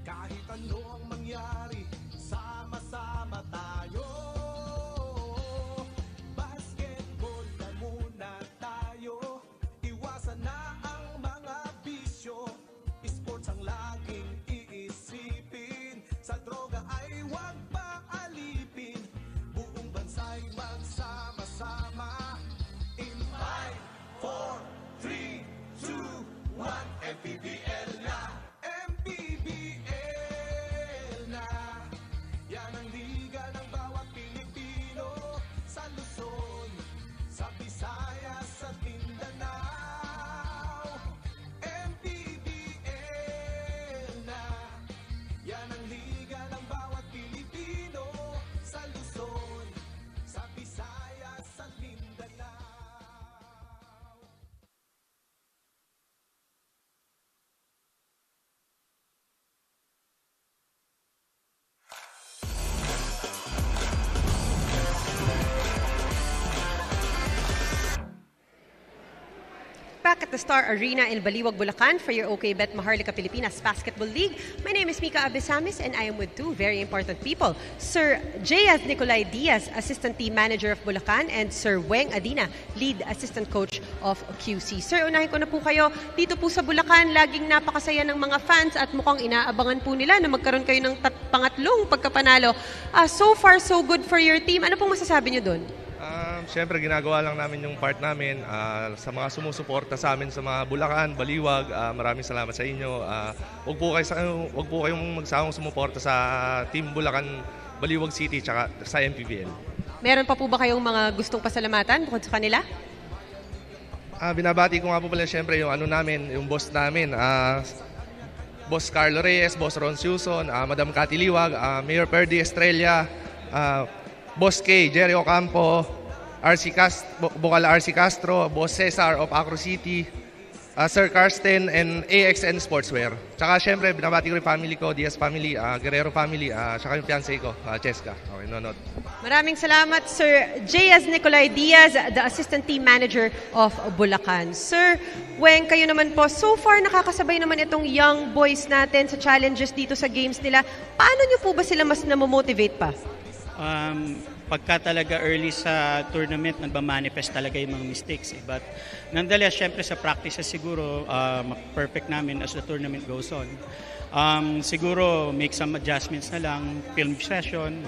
Speaker 4: Kahit ano ang mangyari, sama-sama tayo. Basketball na muna tayo, iwasan na ang mga bisyo. Sports ang laging iisipin, sa droga ay huwag paalipin. Buong bansa'y magsama-sama. In 5, 4, 3, 2, 1, MPBL na, MPBL.
Speaker 3: back at the Star Arena in Baliwag, Bulacan for your OK Bet Maharlika Pilipinas Basketball League. My name is Mika Abesamis and I am with two very important people. Sir J.S. Nicolay Diaz, Assistant Team Manager of Bulacan, and Sir Weng Adina, Lead Assistant Coach of QC. Sir, unahin ko na po kayo. Dito po sa Bulacan, laging napakasaya ng mga fans at mukhang inaabangan po nila na magkaroon kayo ng pangatlong pagkapanalo. So far, so good for your team. Ano pong masasabi niyo doon?
Speaker 6: Siyempre, ginagawa lang namin yung part namin sa mga sumusuporta sa amin sa mga Bulacan, Baliwag. Maraming salamat sa inyo. Huwag po kayong magsawang sumuporta sa Team Bulacan, Baliwag City, tsaka sa MPBL.
Speaker 3: Meron pa po ba kayong mga gustong pasalamatan bukod sa kanila?
Speaker 6: Binabati ko nga po pala siyempre yung namin, yung boss namin. Boss Carlo Reyes, Boss Ron Suson, Madam Cathy Liwag, Mayor Perdi Estrella, Boss K, Jerry Ocampo, Bukala RC Castro, Boss Cesar of Acro City, Sir Karsten, and AXN Sportswear. Tsaka syempre, binabati ko yung family ko, Diaz family, Guerrero family, tsaka yung fiancé ko, Cheska. Okay, nonod.
Speaker 3: Maraming salamat, Sir J.S. Nicolay Diaz, the Assistant Team Manager of Bulacan. Sir Weng, kayo naman po, so far nakakasabay naman itong young boys natin sa challenges dito sa games nila. Paano nyo po ba sila mas namomotivate pa?
Speaker 7: Pagka talaga early sa tournament, nagmamanifest talaga yung mga mistakes. But nonetheless, syempre sa practices siguro, perfect namin as the tournament goes on. Siguro make some adjustments na lang, film session.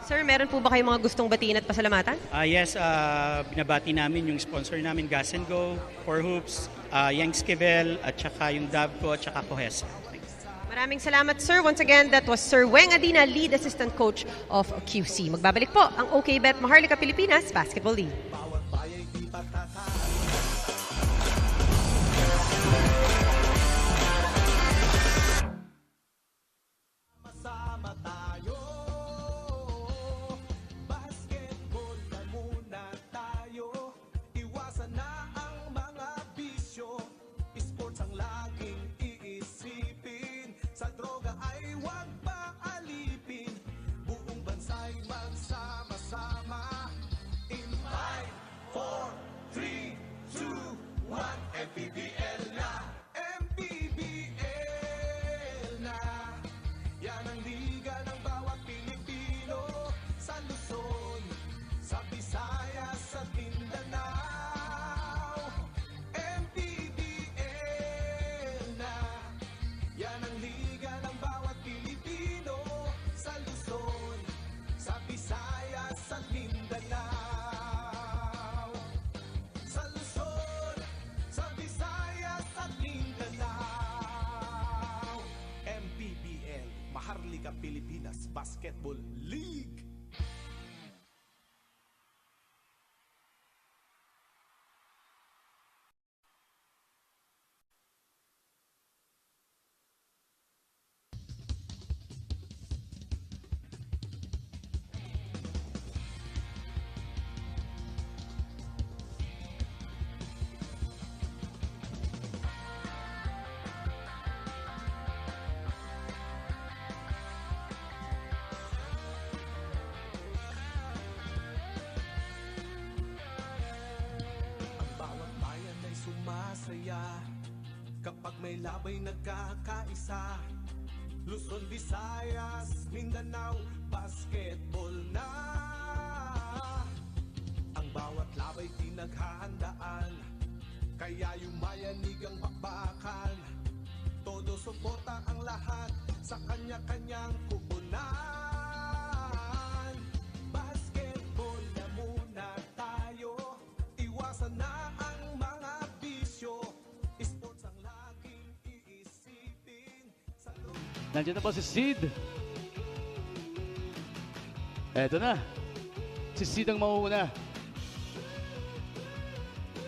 Speaker 3: Sir, meron po ba kayong mga gustong batiin at pasalamatan?
Speaker 7: Yes, binabati namin yung sponsor namin, Gas and Go, For Hoops, Yang Skivel, at saka yung Davco, at saka Cohesa.
Speaker 3: Maraming salamat, sir. Once again, that was Sir Weng Adina, Lead Assistant Coach of QC. Magbabalik po ang OK Bet Maharlika Pilipinas Basketball League.
Speaker 4: Sama tayo, basketball na muna tayo. Iwasan na ang mga bisyo, sports ang laging iisipin. Sa droga ay huwag paalipin, buong bansa'y magsama-sama. In 5, 4, 3, 2, 1, MPBL na, MPBL na. Yan ang liga ng bawat Pilipino, sa Luzon, sa Visayas at Mindanao. MPBL na. Yan ang liga ng bawat Pilipino, sa Luzon, sa Visayas at Mindanao. Sa Luzon, sa Visayas at Mindanao. MPBL, Maharlika Pilipinas Basketball League. Ang bawat bayan ay sumasaya kapag may labay nagkakaisa. Luzon, Visayas, Mindanao, basketball na. Ang bawat labay pinaghahandaan, kaya yumayanig ang bakbakan. Todo suporta ang lahat sa kanya-kanyang kupunan. Basketball na muna tayo, iwasan na ang mga bisyo. Sports ang laging iisipin.
Speaker 5: Nandiyan na ba si Sid? Eto na. Si Sid ang mauuna.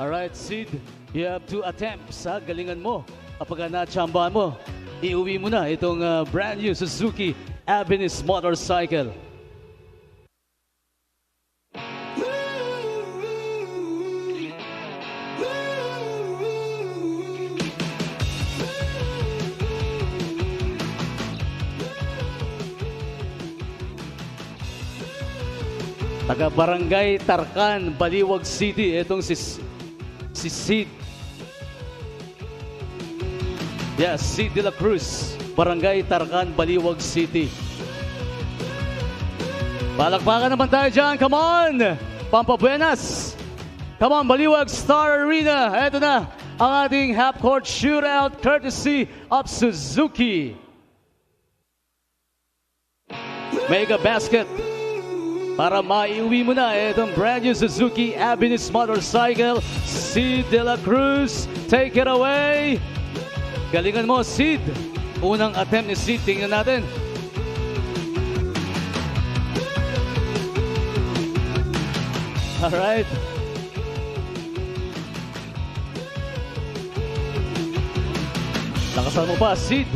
Speaker 5: Alright, Sid. You have 2 attempts sa galingan mo. Kapag na-chambahan mo, iuwi mo na itong brand new Suzuki Avenue motorcycle. Taga Barangay Tarkan, Baliwag City. Itong si Sid Yes, Sid de la Cruz, Barangay Tarcan, Baliwag City. Palakpakan naman tayo dyan. Come on! Pampabuenas! Come on, Baliwag Star Arena. Ito na ang ating half-court shootout courtesy of Suzuki. Mega basket para maiuwi mo na itong brand new Suzuki Avenus motorcycle. Sid de la Cruz, take it away. Galingan mo, Sid. Unang attempt ni Sid, tingnan natin. Alright. Lakasan mo pa, Sid.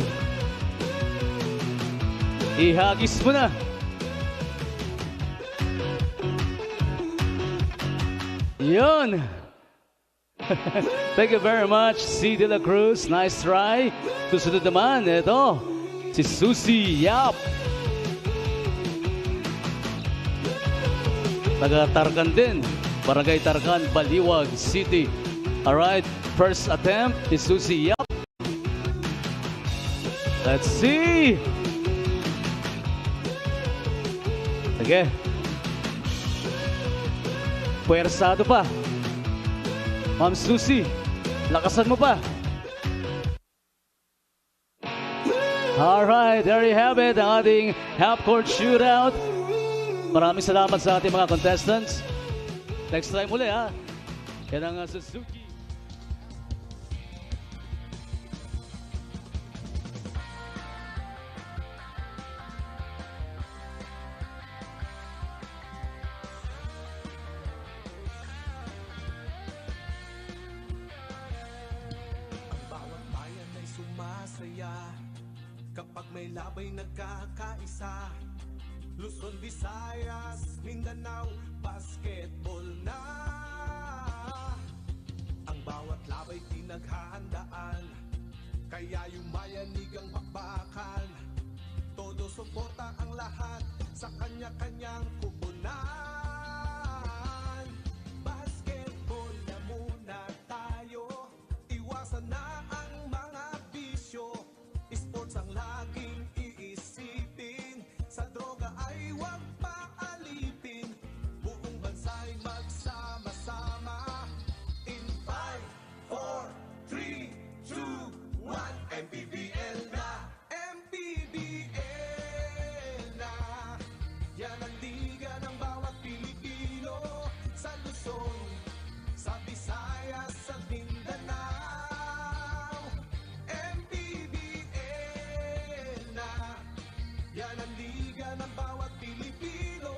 Speaker 5: Ihagis mo na. Yun. Thank you very much, C. De La Cruz. Nice try. Susunod naman, ito, si Susie Yap. Taga-Tarcan din. Barangay Tarcan, Baliwag City. Alright, first attempt is Susie Yap. Let's see. Sige. Puwersado pa. Ma'am Susie, lakasan mo pa. Alright, there you have it, ang ating half-court shootout. Maraming salamat sa ating mga contestants. Next time ulit, ha. Yan ang Suzuki.
Speaker 4: Kapag may labay nagkakaisa, Luzon, Visayas, Mindanao, basketball na. Ang bawat labay pinaghahandaan, kaya yumayanig ang bakbakan. Todo suporta ang lahat sa kanya-kanyang kupunan. Basketball na muna tayo, iwasan na ang mga bisyo. Sports ang laging iisipin, sa droga ay huwag paalipin. Buong bansa'y magsama-sama. In 5, 4, 3, 2, 1, MPBL na, MPBL na. Yan ang liga ng bawat Pilipino, sa Luzon, sa Visayas, sa Mindanao. Yan ang liga ng bawat Pilipino,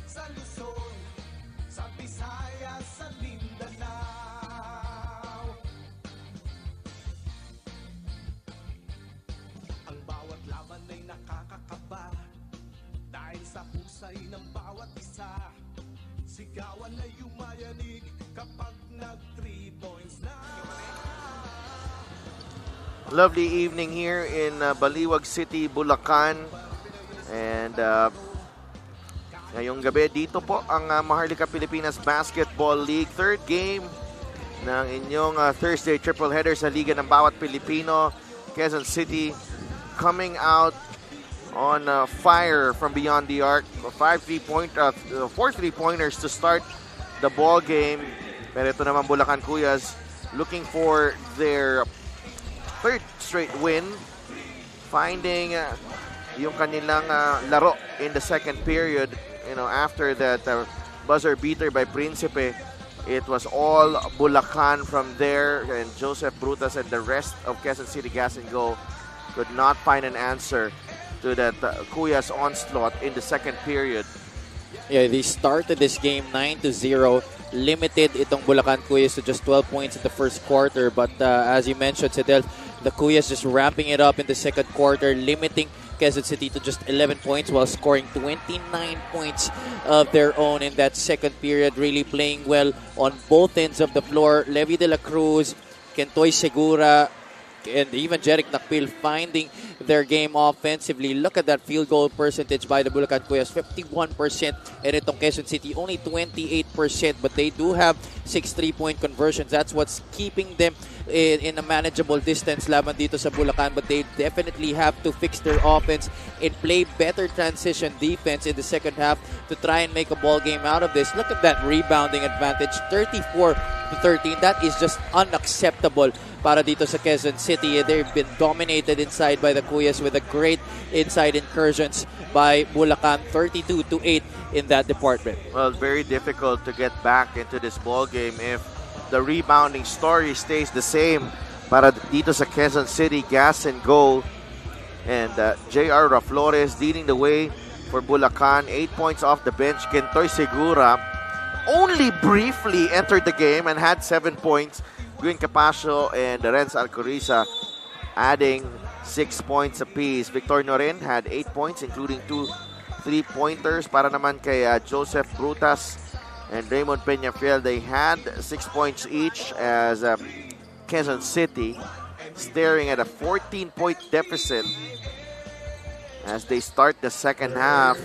Speaker 4: sa Luzon, sa Visayas, sa Mindanao. Ang bawat laban ay nakakakaba, dahil sa husay ng bawat isa. Sigawan ay yumayanig kapag nag-3 points na.
Speaker 1: Lovely evening here in Baliwag City, Bulacan. And ngayong gabi dito po ang Maharlika Pilipinas Basketball League. Third game ng inyong Thursday triple header sa Liga ng Bawat Pilipino. Quezon City coming out on fire from beyond the arc. 4 3-pointers to start the ball game. Pero ito naman Bulacan Kuyas looking for their third straight win. Finding yung kanilang laro in the second period, after that buzzer beater by Principe, it was all Bulacan from there, and Joseph Brutas and the rest of Quezon City Gas and Go could not find an answer to that Kuyas onslaught in the second period.
Speaker 2: Yeah, they started this game 9-0. Limited itong Bulacan Kuyas to just 12 points in the first quarter, but as you mentioned, Sidel, the Kuyas just ramping it up in the second quarter, limiting Quezon City to just 11 points while scoring 29 points of their own in that second period. Really playing well on both ends of the floor. Levi de la Cruz, Kentoy Segura, and even Jerick Nacpil finding their game offensively. Look at that field goal percentage by the Bulacan Kuyas, 51%, and itong Quezon City only 28%, but they do have 6 3-point conversions. That's what's keeping them in a manageable distance laban dito sa Bulacan, but they definitely have to fix their offense and play better transition defense in the second half to try and make a ball game out of this. Look at that rebounding advantage, 34-13. That is just unacceptable para dito sa Quezon City. They've been dominated inside by the Kuyas with a great inside incursions by Bulacan, 32-8 in that department.
Speaker 1: Well, very difficult to get back into this ball game if the rebounding story stays the same para dito sa Quezon City. Gas and go, and J.R. Flores leading the way for Bulacan. 8 points off the bench. Kentoy Segura only briefly entered the game and had 7 points. Gwyn Capasio and Renz Alcoriza adding 6 points apiece. Victor Noren had 8 points, including 2 3-pointers para naman kay Joseph Brutas and Raymond Peñafiel. They had 6 points each as Quezon City staring at a 14-point deficit as they start the second half.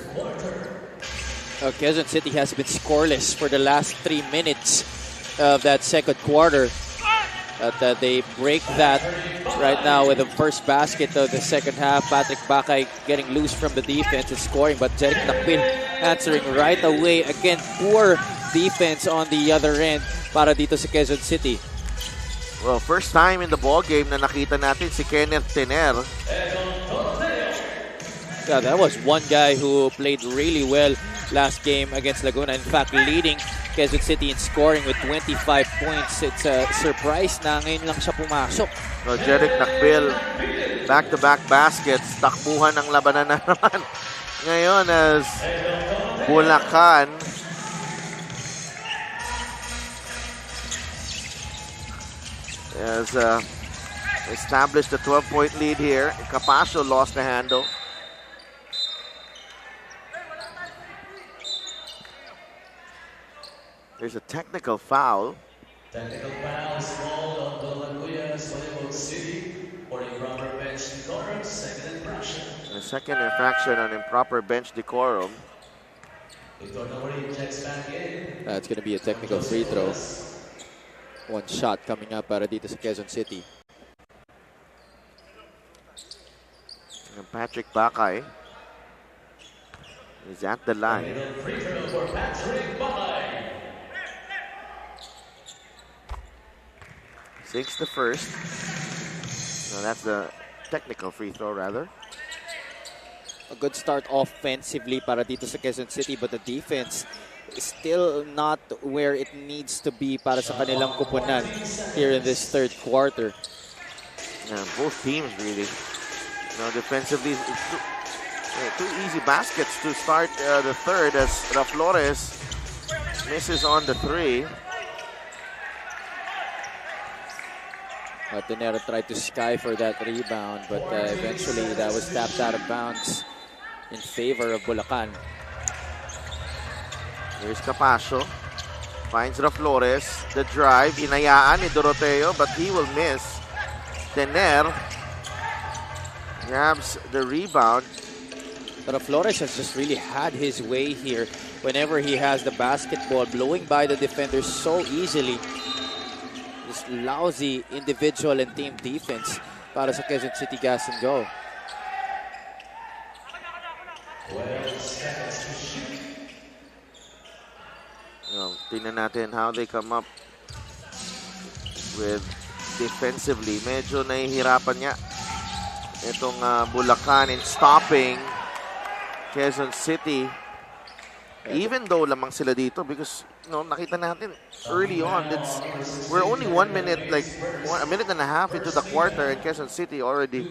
Speaker 2: Quezon City has been scoreless for the last 3 minutes of that second quarter. But they break that right now with the first basket of the second half. Patrick Bakay getting loose from the defense and scoring, but Jerick Nacpil answering right away. Again, poor defense on the other end para dito sa Quezon City.
Speaker 1: Well, first time in the ball game na nakita natin si Kenneth Tener.
Speaker 2: Yeah, that was one guy who played really well last game against Laguna. In fact, leading Quezon City in scoring with 25 points. It's a surprise na ngayon lang siya pumasok.
Speaker 1: So, Jerick Nacpil, back-to-back baskets. Takbuhan ng labanan na naman. Ngayon as Bulacan has established a 12-point lead here. Capasio lost the handle. There's a technical foul.
Speaker 5: Technical foul is called on Baliwag Cuyas, Baliwag City, for improper bench decorum, second infraction.
Speaker 1: A second infraction on improper bench decorum.
Speaker 5: Victor Nori checks back in.
Speaker 2: That's going to be a technical free throw. One shot coming up para dito sa Quezon City.
Speaker 1: And Patrick Bakay is at the line.
Speaker 5: Free throw for Patrick Bakay.
Speaker 1: Sinks the first. No, that's the technical free throw, rather.
Speaker 2: A good start offensively para dito sa Quezon City, but the defense is still not where it needs to be para sa kanilang kupunan here in this third quarter.
Speaker 1: Yeah, both teams really. You know, defensively, two easy baskets to start the third as Flores misses on the three.
Speaker 2: Tenero tried to sky for that rebound, but eventually that was tapped out of bounds in favor of Bulacan.
Speaker 1: Here's Capasio. Finds Flores. The drive. Hinayaan ni Doroteo, but he will miss. Tener grabs the rebound.
Speaker 2: But Flores has just really had his way here whenever he has the basketball, blowing by the defenders so easily. This lousy individual and team defense para sa Quezon City Gas and Go.
Speaker 1: Tingnan natin how they come up with defensively. Medyo nahihirapan niya itong Bulacan in stopping Quezon City. Even though lamang sila dito, because nakita natin early on, we're only 1 minute, like a minute and a half into the quarter, and Quezon City already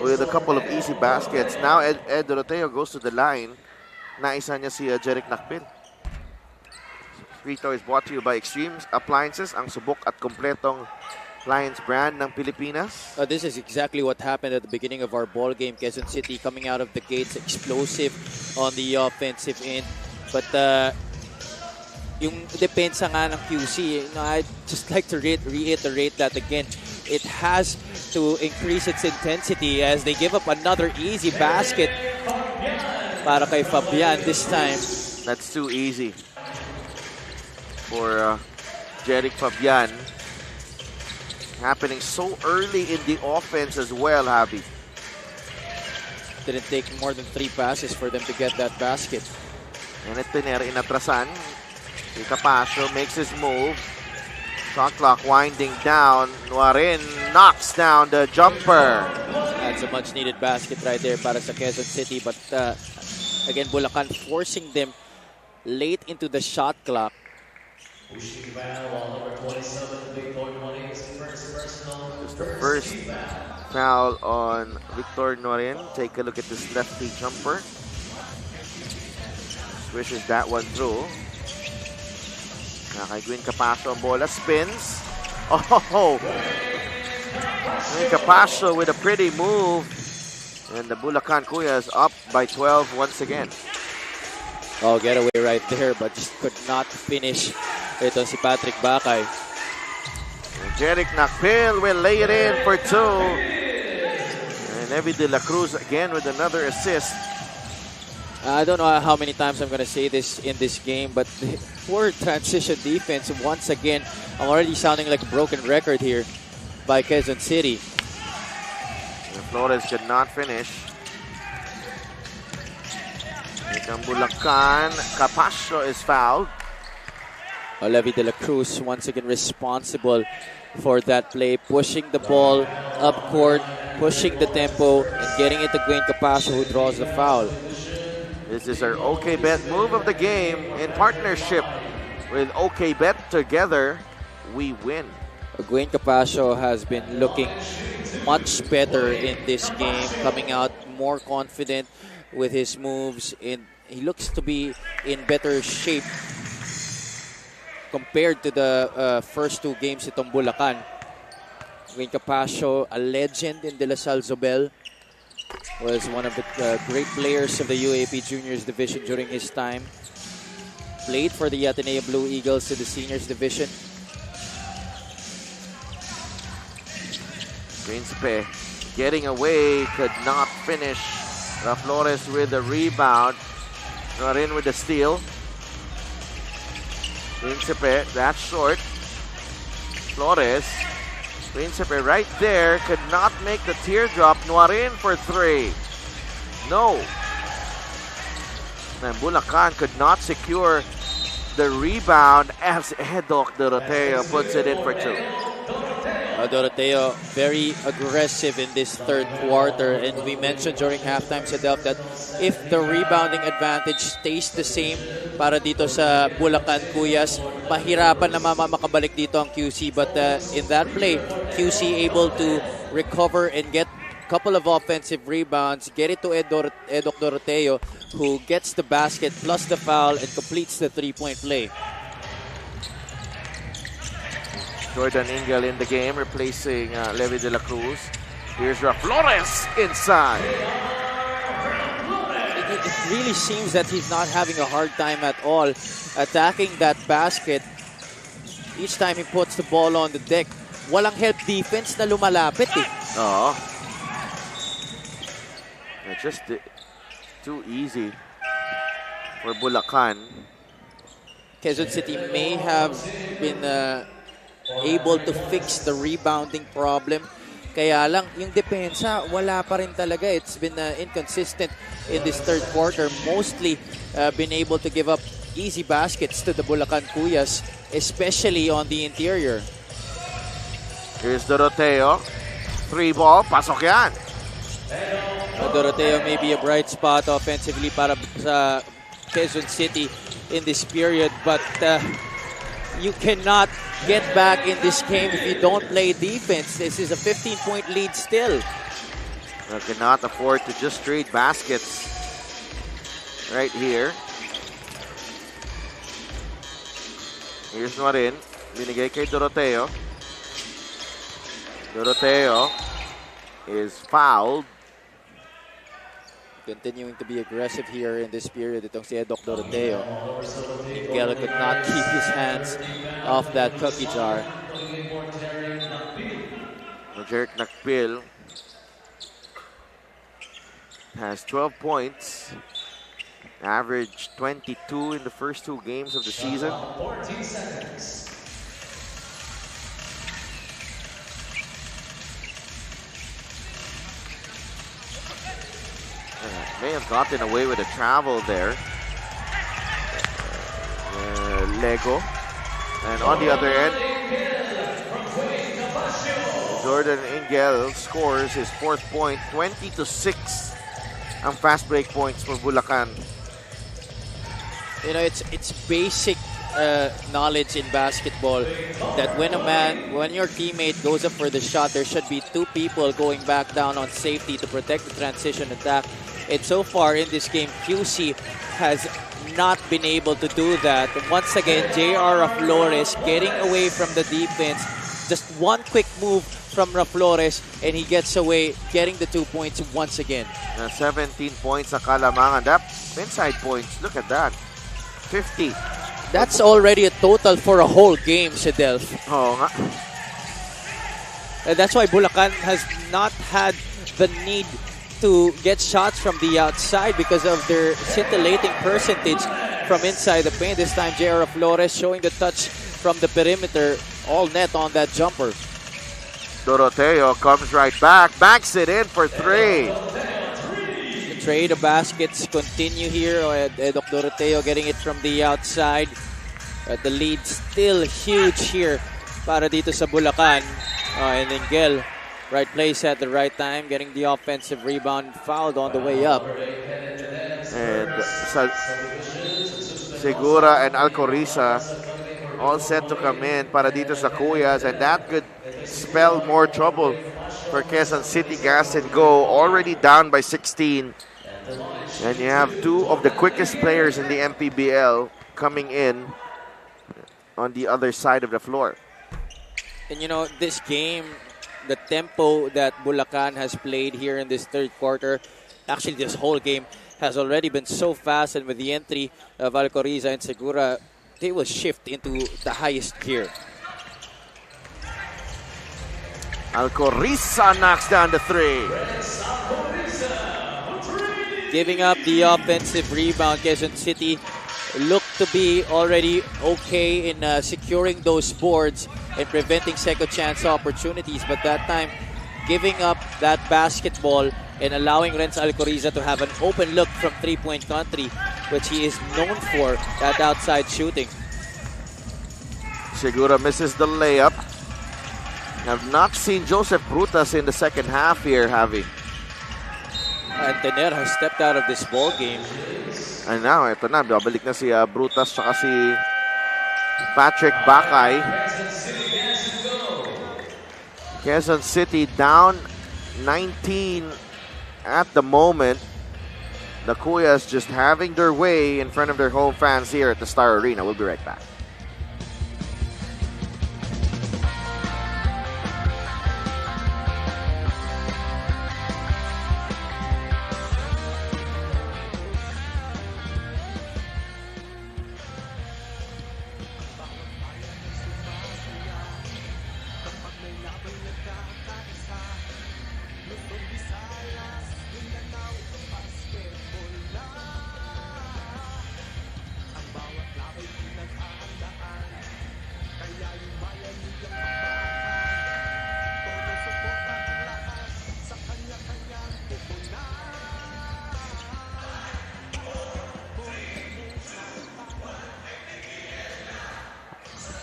Speaker 1: with a couple of easy baskets. Now Ed Doroteo goes to the line. Naisa niya si Jerick Nacpil. Free throw is brought to you by Extreme Appliances, ang subok at kompletong appliance brand ng Pilipinas.
Speaker 2: This is exactly what happened at the beginning of our ball game. Quezon City coming out of the gates, explosive on the offensive end. But yung depensa nga ng QC, I'd just like to reiterate that again. it has to increase its intensity as they give up another easy basket para kay Fabian this time.
Speaker 1: That's too easy for Jerick Fabian. Happening so early in the offense as well, Javi.
Speaker 2: Didn't take more than 3 passes for them to get that basket.
Speaker 1: And Tener inatrasan. Capacio makes his move. Shot clock winding down. Nuarin knocks down the jumper.
Speaker 2: That's a much needed basket right there para sa Quezon City. But again, Bulacan forcing them late into the shot clock.
Speaker 1: Just the first foul on Victor Nuarin. Take a look at this lefty jumper. Swishes that one through. Kay Gwyn Capacio ang bola. Spins. Oh! Gwyn Capacio with a pretty move. And the Bulacan Kuyas up by 12 once again.
Speaker 2: Oh, getaway right there, but just could not finish. Ito si Patrick Bakay.
Speaker 1: And Jerick Nacpil will lay it in for 2. And Evie De La Cruz again with another assist.
Speaker 2: I don't know how many times I'm going to say this in this game, but poor transition defense once again. I'm already sounding like a broken record here by Quezon City.
Speaker 1: And Flores could not finish. Bulacan, Capacio is fouled.
Speaker 2: Levi De La Cruz once again responsible for that play, pushing the ball up court, pushing the tempo, and getting it to Gwyn Capacio who draws the foul.
Speaker 1: This is our OK Bet move of the game in partnership with OK Bet. Together, we win.
Speaker 2: Gwyn Capacio has been looking much better in this game, coming out more confident with his moves. He looks to be in better shape compared to the first 2 games itong Bulacan. Gwyn Capacio, a legend in De La Salle Zobel, was one of the great players of the UAP Juniors Division during his time. Played for the Ateneo Blue Eagles in the Seniors Division.
Speaker 1: Principe getting away, could not finish. Flores with the rebound. Not in with the steal. Principe, that's short. Flores. Principe right there, could not make the teardrop. Nuarin for 3. No. And Bulacan could not secure the rebound as Edok Doroteo puts it in for 2.
Speaker 2: Doroteo very aggressive in this third quarter, and we mentioned during halftime sa Delph that if the rebounding advantage stays the same para dito sa Bulacan Kuyas, mahirapan na makabalik dito ang QC, but in that play, QC able to recover and get a couple of offensive rebounds, get it to Edok Doroteo, who gets the basket plus the foul and completes the 3-point play.
Speaker 1: Jordan Ingel in the game, replacing Levi De La Cruz. Here's Flores inside.
Speaker 2: It really seems that he's not having a hard time at all attacking that basket. Each time he puts the ball on the deck, walang help defense na lumalapit eh.
Speaker 1: Oh. It's just too easy for Bulacan.
Speaker 2: Quezon City may have been able to fix the rebounding problem. Kaya lang, yung depensa, wala pa rin talaga. It's been inconsistent in this third quarter. Mostly been able to give up easy baskets to the Bulacan Kuyas, especially on the interior.
Speaker 1: Here's Doroteo. 3-ball, pasok yan.
Speaker 2: Doroteo may be a bright spot offensively para sa Quezon City in this period, but you cannot get back in this game if you don't play defense. This is a 15-point lead still.
Speaker 1: You cannot afford to just trade baskets right here. Here's Nuarin. Binigay kay Doroteo. Doroteo is fouled.
Speaker 2: Continuing to be aggressive here in this period, itong si Edok Doroteo. Miguel could not keep his hands off that cookie jar.
Speaker 1: Jerick Nacpil has 12 points. Averaged 22 in the first 2 games of the season. May have gotten away with a travel there. Lego. And on the other end, Jordan Ingel scores his 4th point, 20-6 ang fast break points for Bulacan.
Speaker 2: You know, it's basic knowledge in basketball that when your teammate goes up for the shot, there should be 2 people going back down on safety to protect the transition attack. And so far in this game, QC has not been able to do that. Once again, J.R. Flores getting away from the defense. Just one quick move from Flores and he gets away, getting the 2 points once again.
Speaker 1: 17 points sa Kalamangan. That inside points, look at that. 50.
Speaker 2: That's already a total for a whole game, Sedelf.
Speaker 1: Oo nga.
Speaker 2: And that's why Bulacan has not had the need to get shots from the outside because of their scintillating percentage from inside the paint. This time, J.R. Flores showing the touch from the perimeter, all net on that jumper.
Speaker 1: Doroteo comes right back, backs it in for 3.
Speaker 2: The trade of baskets continue here. Doc Doroteo getting it from the outside. The lead still huge here para dito sa Bulacan. And Ingel, right place at the right time, getting the offensive rebound, fouled on the way up.
Speaker 1: And Segura and Alcoriza all set to come in para dito sa Kuyas, and that could spell more trouble for Quezon City. Gas and go, already down by 16. And you have 2 of the quickest players in the MPBL coming in on the other side of the floor.
Speaker 2: And you know, this game, the tempo that Bulacan has played here in this 3rd quarter, actually this whole game, has already been so fast, and with the entry of Alcoriza and Segura, they will shift into the highest gear.
Speaker 1: Alcoriza knocks down the 3.
Speaker 2: Giving up the offensive rebound, Quezon City looked to be already okay in securing those boards and preventing second chance opportunities, but that time giving up that basketball and allowing Renz Alcoriza to have an open look from 3-point country, which he is known for, that outside shooting.
Speaker 1: Segura misses the layup. Have not seen Joseph Brutas in the second half here, Javi.
Speaker 2: And Tener has stepped out of this ball game.
Speaker 1: And now, ito na, babalik na si Brutas saka si Patrick Bakay. Quezon City down 19 at the moment. The Kuyas just having their way in front of their home fans here at the Star Arena. We'll be right back.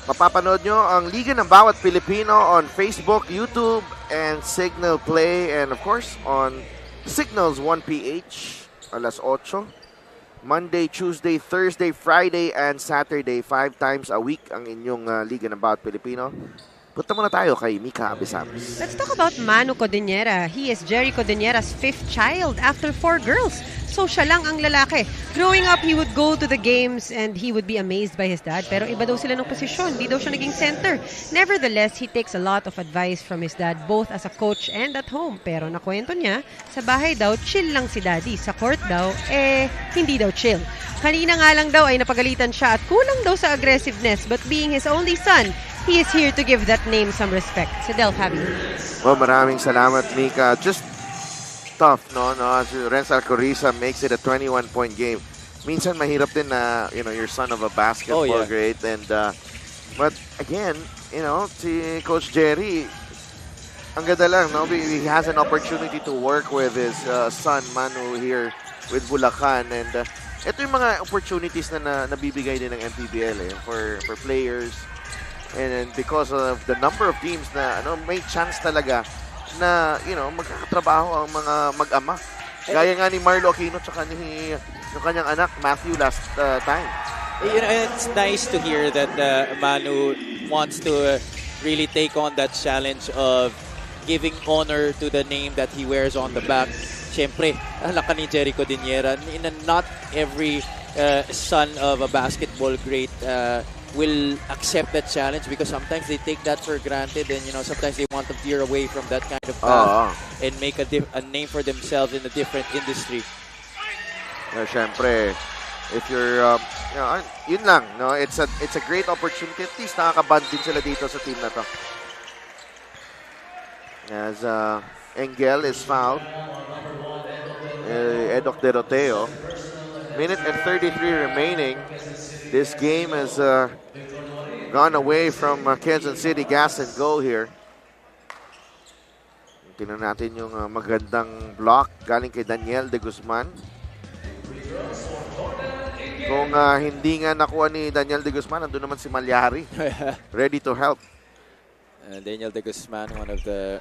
Speaker 1: Mapapanood nyo ang Liga ng Bawat Pilipino on Facebook, YouTube, and Signal Play. And of course, on Signals 1PH, alas 8. Monday, Tuesday, Thursday, Friday, and Saturday. 5 times a week ang inyong Liga ng Bawat Pilipino. Punta muna tayo kay Mika Abisabis.
Speaker 3: Let's talk about Manu Codinera. He is Jerry Codinera's 5th child after 4 girls. So siya lang ang lalaki. Growing up, he would go to the games and he would be amazed by his dad. Pero iba daw sila ng posisyon. Di daw siya naging center. Nevertheless, he takes a lot of advice from his dad both as a coach and at home. Pero nakwento niya, sa bahay daw, chill lang si daddy. Sa court daw, hindi daw chill. Kanina nga lang daw ay napagalitan siya at kulang daw sa aggressiveness. But being his only son, he is here to give that name some respect. Si Del Fabi.
Speaker 1: Well, maraming salamat, Mika. Just tough, no? As Renz Alcoriza makes it a 21-point game. Minsan mahirap din na, you're son of a basketball great. And, but again, si Coach Jerry, ang ganda lang, no? He has an opportunity to work with his son, Manu, here with Bulacan. And ito yung mga opportunities na nabibigay din ng MPBL for players. And because of the number of teams na may chance talaga na magkakatrabaho ang mga mag-ama. Gaya nga ni Marlo Aquino tsaka ni yung kanyang anak Matthew last time.
Speaker 2: It's nice to hear that Manu wants to really take on that challenge of giving honor to the name that he wears on the back. Siyempre, anak ka ni Jericho Diniera, not every son of a basketball great will accept that challenge because sometimes they take that for granted and sometimes they want to veer away from that kind of path and make a name for themselves in a different industry.
Speaker 1: Siyempre, if you're yun lang, no, it's a great opportunity. At least nakakaband din sila dito sa team na to. As Engel is fouled, Edok Deroteo. Minute and 33 remaining. This game has gone away from Quezon City. Gas and go here. Tingnan natin yung magandang block galing kay Daniel de Guzman. Kung hindi nga nakuha ni Daniel de Guzman, nandun naman si Malyari. Ready to help.
Speaker 2: Daniel de Guzman, one of the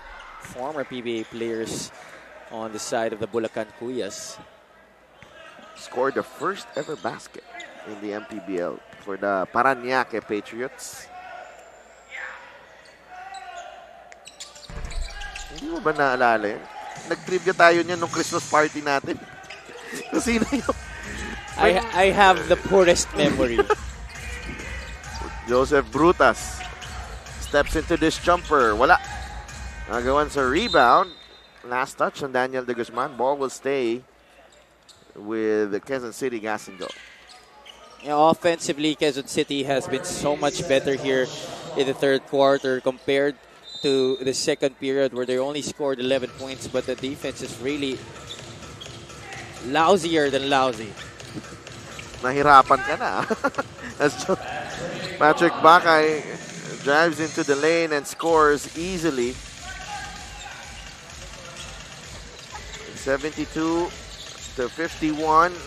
Speaker 2: former PBA players on the side of the Bulacan Kuyas.
Speaker 1: Scored the first ever basket in the MPBL for the Parañaque Patriots. Hindi mo ba naalala yun? Nag-trivia tayo niyan nung Christmas party natin. Sino yun?
Speaker 2: I have the poorest memory.
Speaker 1: Joseph Brutas steps into this jumper. Wala. Nagawan sa rebound. Last touch on Daniel de Guzman. Ball will stay with the Quezon City Gas and Go.
Speaker 2: Offensively, Quezon City has been so much better here in the third quarter compared to the second period where they only scored 11 points, but the defense is really lousier than lousy.
Speaker 1: Nahirapan ka na. As Patrick Bakay drives into the lane and scores easily. 72-51.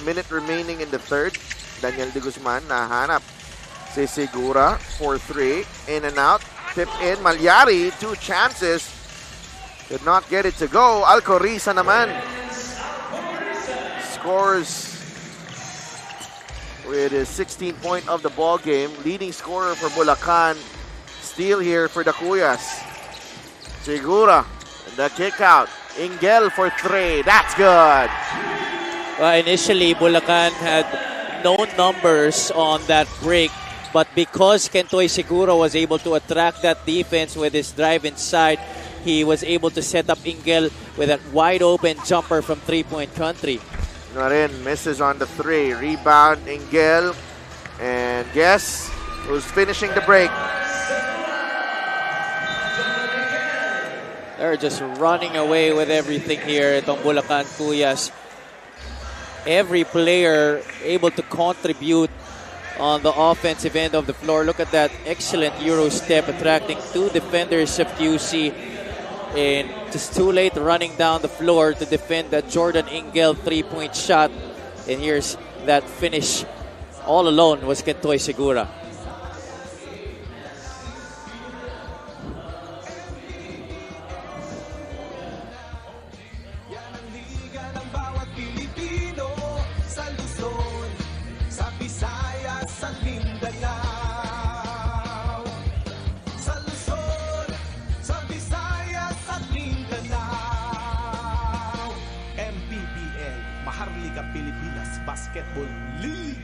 Speaker 1: Minute remaining in the third. Daniel de Guzman nahanap si Segura for 3. In and out. Tip in. Malyari. 2 chances. Could not get it to go. Alcoriza naman scores with his 16th point of the ball game. Leading scorer for Bulacan. Steal here for the Kuyas. Segura. The kick out. Ingel for 3. That's good.
Speaker 2: Initially, Bulacan had no numbers on that break, but because Kentoy Segura was able to attract that defense with his drive inside, he was able to set up Ingel with a wide open jumper from three-point country.
Speaker 1: Narin misses on the 3. Rebound, Ingel. And guess who's finishing the break?
Speaker 2: They're just running away with everything here at Bulacan Kuyas. Every player able to contribute on the offensive end of the floor. Look at that excellent Euro step, attracting 2 defenders of QC. And just too late running down the floor to defend that Jordan Ingel 3-point shot. And here's that finish. All alone was Kentoy Segura.
Speaker 4: MPBL, Maharlika Pilipinas Basketball League.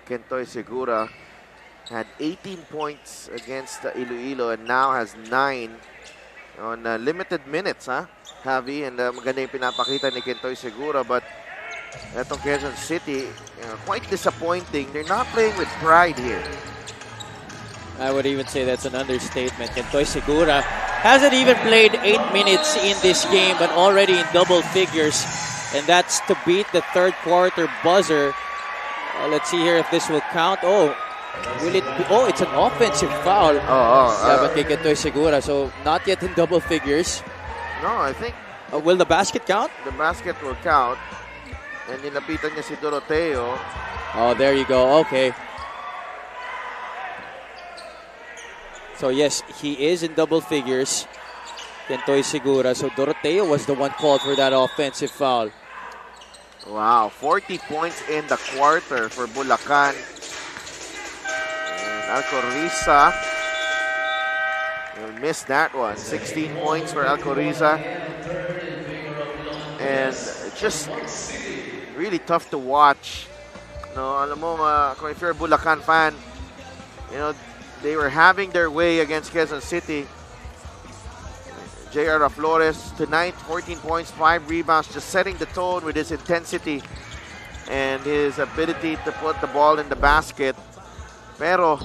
Speaker 1: Kentoy Segura had 18 points against Iloilo and now has 9 on limited minutes, Javi, and maganda yung pinapakita ni Kentoy Segura, but etong Quezon City, quite disappointing. They're not playing with pride here.
Speaker 2: I would even say that's an understatement. Kentoy Segura hasn't even played 8 minutes in this game, but already in double figures. And that's to beat the third quarter buzzer. Let's see here if this will count. Oh, will it be? Oh, it's an offensive foul. But kay Kentoy Segura. So not yet in double figures.
Speaker 1: No, I think
Speaker 2: will the basket count?
Speaker 1: the basket will count. And nilapitan niya si Doroteo.
Speaker 2: Oh, there you go. Okay. So yes, he is in double figures. Kentoy Segura. So Doroteo was the one called for that offensive foul.
Speaker 1: Wow, 40 points in the quarter for Bulacan. And Alcoriza will miss that one. 16 points for Alcoriza. And just really tough to watch. No, alam mo, if you're a Bulacan fan, they were having their way against Quezon City. J.R. Flores tonight, 14 points, 5 rebounds, just setting the tone with his intensity and his ability to put the ball in the basket. Pero,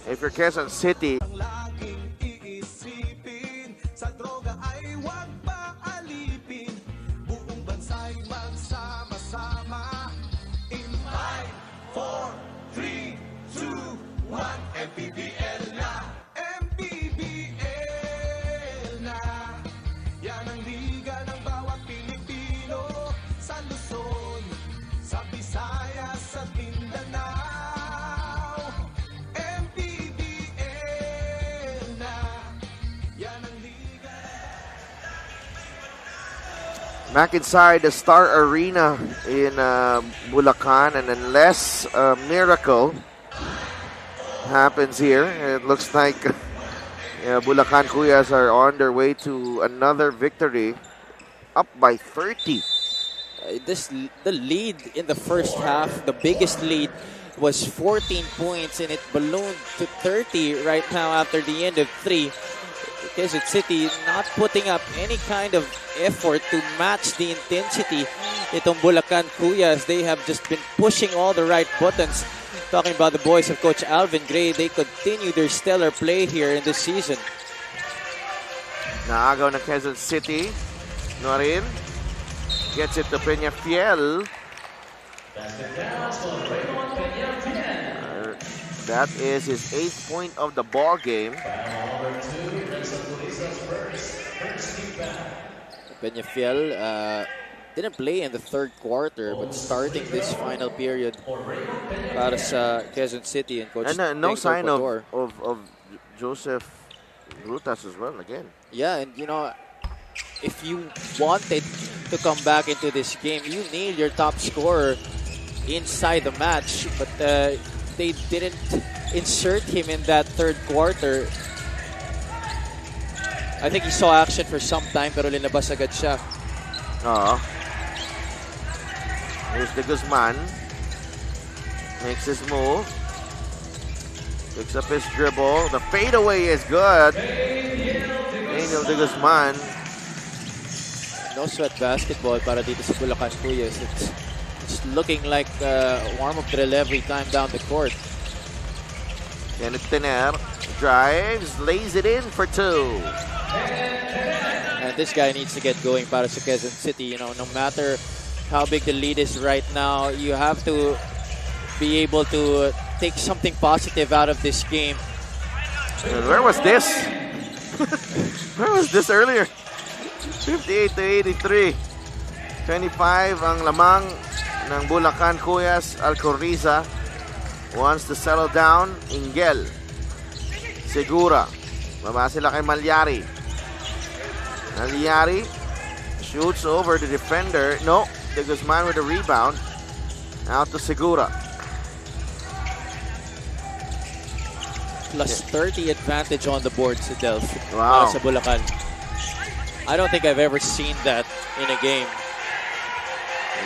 Speaker 1: if you're Quezon City,
Speaker 4: laging iisipin sa droga ay huwag paalipin. Buong bansa'y magsama-sama. In 5, 4, 3, 2, 1, MPBL na. MPBL na. Yan ang liga ng bawat Pilipino sa Luzon, sa Visayas, sa Mindanao. MPBL na. Yan ang liga.
Speaker 1: back inside the Star Arena in Bulacan, and unless a miracle happens here, it looks like Bulacan Kuyas are on their way to another victory, up by 30.
Speaker 2: The lead in the first half, the biggest lead, was 14 points, and it ballooned to 30 right now after the end of 3. Quezon City not putting up any kind of effort to match the intensity. Itong Bulacan Kuyas, they have just been pushing all the right buttons. Talking about the boys of Coach Alvin Gray, they continue their stellar play here in this season.
Speaker 1: Naagaw ng Quezon City. Norin gets it to Peñafiel. That is his 8th point of the ball game.
Speaker 2: Peñafiel didn't play in the third quarter, but starting this final period para sa Quezon City and Coach
Speaker 1: And no
Speaker 2: Deng
Speaker 1: sign
Speaker 2: Corporador.
Speaker 1: of Joseph Rutas as well again.
Speaker 2: Yeah, and if you wanted to come back into this game, you need your top scorer inside the match, but they didn't insert him in that third quarter. I think he saw action for some time, pero linabas agad siya.
Speaker 1: Here's De Guzman. Makes his move. Picks up his dribble. The fadeaway is good. Daniel De Guzman.
Speaker 2: No sweat basketball para dito sa Bulacan Kuyas. It's looking like warm-up drill every time down the court.
Speaker 1: Kenneth Tener drives, lays it in for 2.
Speaker 2: And this guy needs to get going para sa Quezon City. No matter how big the lead is right now, you have to be able to take something positive out of this game.
Speaker 1: Where was this? Where was this earlier? 58 to 83. 25 ang lamang ng Bulacan Kuyas. Alcoriza wants to settle down. Ingel. Segura. Baba sila kay Malyari. Malyari shoots over the defender. No, De Guzman with a rebound. Out to Segura.
Speaker 2: Plus 30 advantage on the board sa Delphi.
Speaker 1: Wow.
Speaker 2: Sa Bulacan. I don't think I've ever seen that in a game.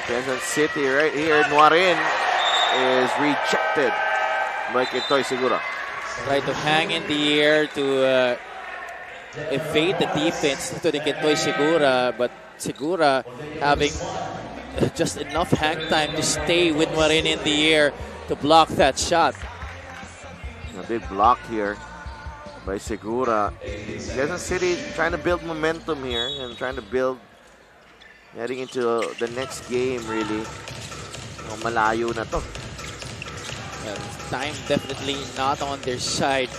Speaker 1: Quezon City right here. Norin is rejected by Kintoy Segura.
Speaker 2: Try to hang in the air to evade the defense to the Kintoy Segura, but Segura having just enough hang time to stay with Marin in the air to block that shot.
Speaker 1: A big block here by Segura. Quezon City trying to build momentum here and trying to build heading into the next game really. Malayo na to.
Speaker 2: Time definitely not on their side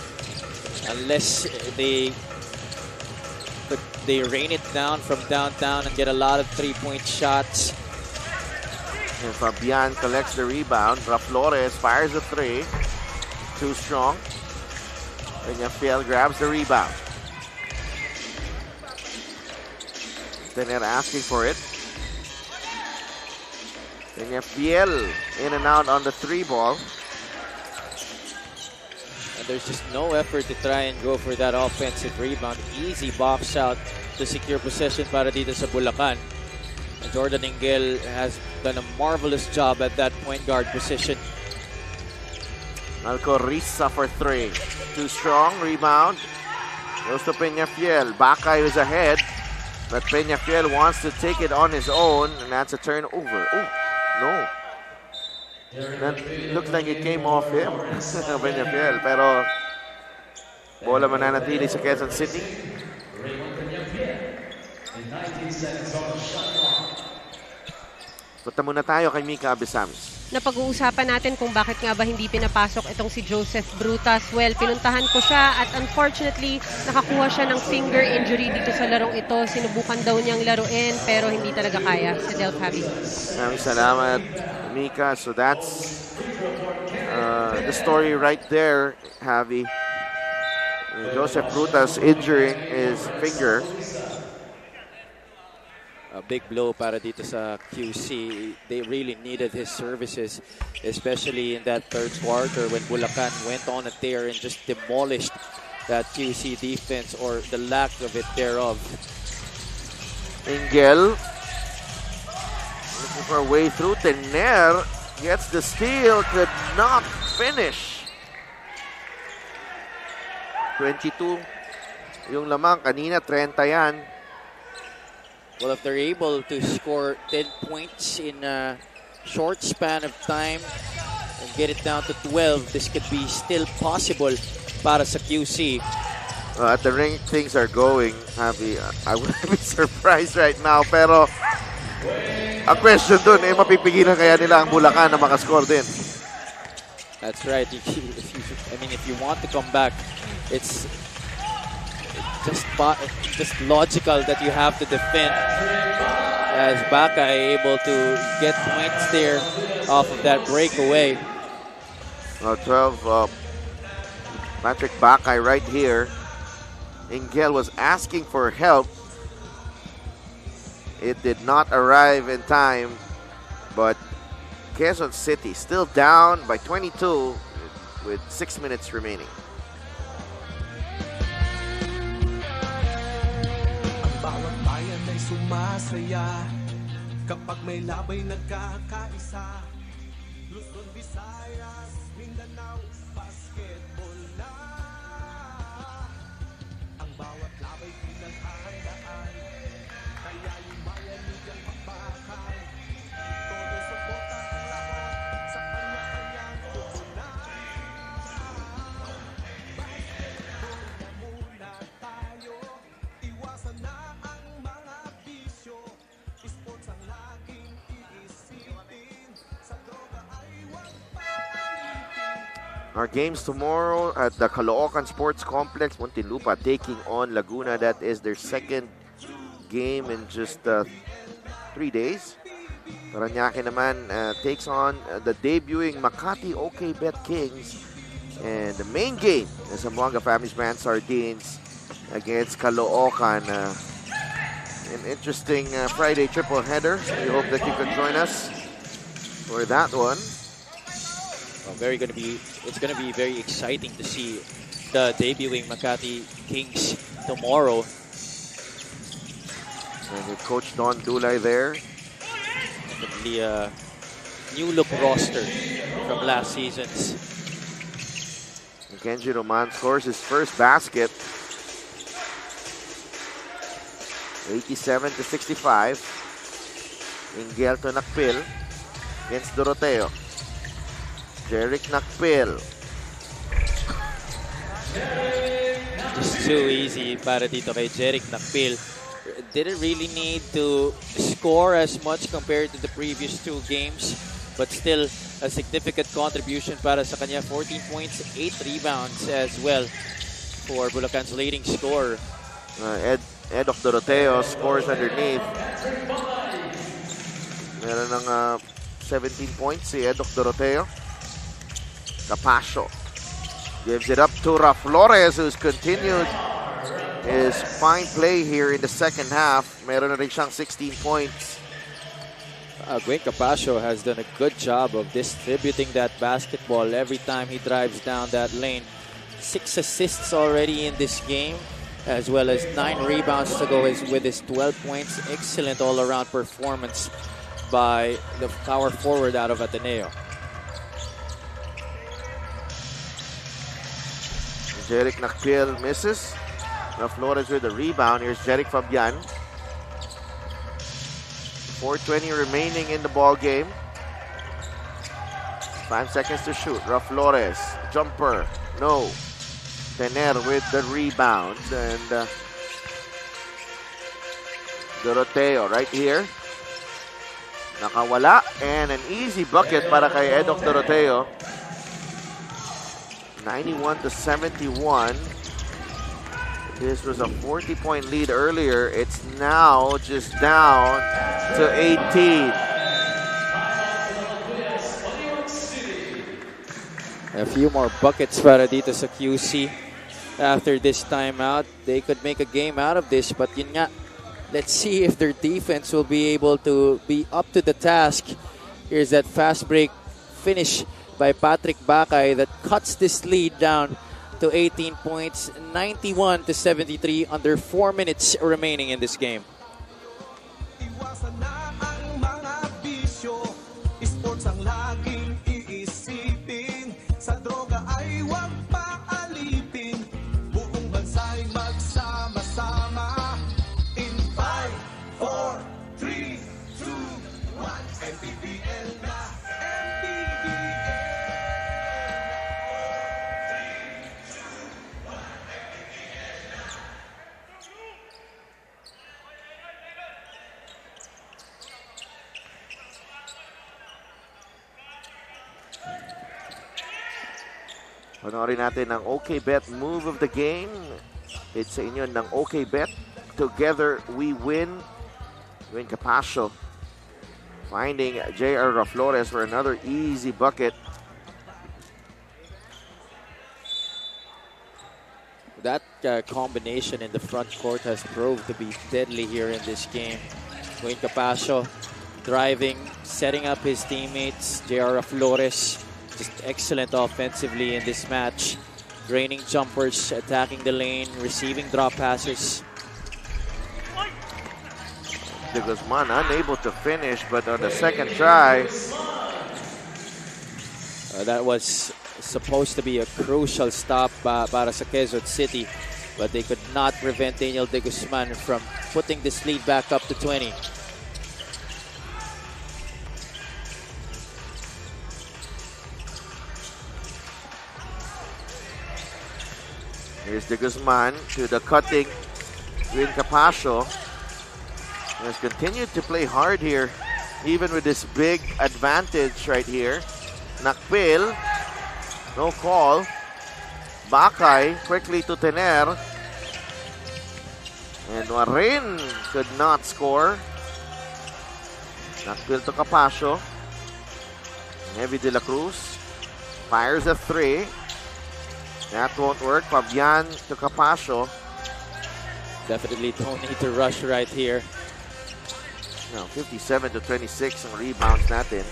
Speaker 2: unless they rain it down from downtown and get a lot of three-point shots.
Speaker 1: And Fabian collects the rebound. Flores fires a three. Too strong. Peñafiel grabs the rebound. Tener asking for it. Peñafiel in and out on the three ball.
Speaker 2: And there's just no effort to try and go for that offensive rebound. Easy box out to secure possession para dito sa Bulacan. And Jordan Engel has done a marvelous job at that point guard position.
Speaker 1: Malco Risa for three. Too strong. Rebound. Goes to Peñafiel. Bakay is ahead. But Peñafiel wants to take it on his own. And that's a turnover. Oh, no. That looks like it came off him. Peñafiel. Pero bola mananatili sa Quezon City. Punta muna tayo kay Mika Abisamis.
Speaker 3: Napag-uusapan natin kung bakit nga ba hindi pinapasok itong si Joseph Brutas. Well, pinuntahan ko siya at unfortunately, nakakuha siya ng finger injury dito sa larong ito. Sinubukan daw niyang laruin pero hindi talaga kaya sa Del Fabi.
Speaker 1: Maraming salamat, Mika. So that's the story right there, Javi. Joseph Brutas injuring his finger.
Speaker 2: A big blow para dito sa QC. They really needed his services, especially in that third quarter when Bulacan went on a tear and just demolished that QC defense, or the lack of it thereof.
Speaker 1: Engel looking for a way through. Tener gets the steal, could not finish. 22 yung lamang kanina, 30 yan.
Speaker 2: Well, if they're able to score 10 points in a short span of time and get it down to 12, this could be still possible para sa QC.
Speaker 1: At the rate things are going, Javi, I wouldn't be surprised right now. Pero ang question dun, mapipigilan kaya nila ang Bulacan na makascore din.
Speaker 2: That's right. If you want to come back, it's just logical that you have to defend, as Baka able to get points there off of that breakaway.
Speaker 1: 12, Patrick Bakay right here. Engel was asking for help. It did not arrive in time, but Quezon City still down by 22 with 6 minutes remaining.
Speaker 4: Bawat bayan ay sumasaya kapag may labay nagkakaisa. Luzon, Visayas, Mindanao, basketball na. Ang bawat labay pinaghahandaan, kaya yung bayan nilang pakbakan. Todo suporta ang lahat sa kanya-kanyang tutunan. Basketball na muna tayo, iwasan na ang mga bisyo. Sports ang laging iisipin, sa droga ay huwag palitin.
Speaker 1: Our games tomorrow at the Caloocan Sports Complex, Muntinlupa taking on Laguna. That is their second game in just 3 days. Paranaque naman takes on the debuting Makati OK Bet Kings. And the main game is Zamboanga Family's Brand Sardines against Caloocan. An interesting Friday triple header. We hope that you can join us for that one.
Speaker 2: It's gonna be very exciting to see the debuting Makati Kings tomorrow.
Speaker 1: And with Coach Don Dulay there.
Speaker 2: Definitely new look roster from last season's.
Speaker 1: Kenji Roman scores his first basket. 87-65. Ingel to Nacpil against Doroteo. Jerick Nacpil.
Speaker 2: Just too easy para dito kay Jerick Nacpil. Didn't really need to score as much compared to the previous two games, but still a significant contribution para sa kanya. 14 points, 8 rebounds as well for Bulacan's leading scorer.
Speaker 1: Ed of Doroteo scores underneath. Meron ng 17 points si Ed of Doroteo. Capasio gives it up to Flores, who's continued his fine play here in the second half. Meron na rin siyang 16 points.
Speaker 2: Gwen Capasio has done a good job of distributing that basketball every time he drives down that lane. 6 assists already in this game, as well as 9 rebounds to go with his 12 points. Excellent all-around performance by the power forward out of Ateneo.
Speaker 1: Jerick Nacpil misses. Flores with the rebound. Here's Jerick Fabian. 4:20 remaining in the ball game. 5 seconds to shoot. Flores, jumper, no. Tener with the rebound, and Doroteo right here. Nakawala, and an easy bucket para kay Edok Doroteo. 91-71. This was a 40-point lead earlier. It's now just down to 18.
Speaker 2: A few more buckets para dito sa QC. After this timeout, they could make a game out of this, but yun nga, let's see if their defense will be able to be up to the task. Here's that fast break finish by Patrick Bakay that cuts this lead down to 18 points, 91-73, under 4 minutes remaining in this game.
Speaker 4: Iwasan na ang mga bisyo, sports ang laging iisipin, sa droga ay huwag paalipin, buong bansa'y magsama-sama, in 5, 4, 3, 2, 1, MPBL na, MPBL.
Speaker 1: Panoorin natin ang OK Bet move of the game. It's sa inyo ng OK Bet. Together we win. Gwen Capasio finding J.R. Flores for another easy bucket.
Speaker 2: That combination in the front court has proved to be deadly here in this game. Gwen Capasio driving, setting up his teammates. J.R. Flores just excellent offensively in this match. Draining jumpers, attacking the lane, receiving drop passes.
Speaker 1: De Guzman unable to finish, but on the second try.
Speaker 2: That was supposed to be a crucial stop para sa Quezon City, but they could not prevent Daniel De Guzman from putting this lead back up to 20.
Speaker 1: Here's De Guzman to the cutting Gwen Capasio. Has continued to play hard here, even with this big advantage right here. Nacpil, no call. Bakay quickly to Tener. And Warin could not score. Nacpil to Capasio. Heavy De La Cruz fires a 3. That won't work. Fabian to Capasio.
Speaker 2: Definitely don't need to rush right here.
Speaker 1: No, 57-26 ang rebounds natin.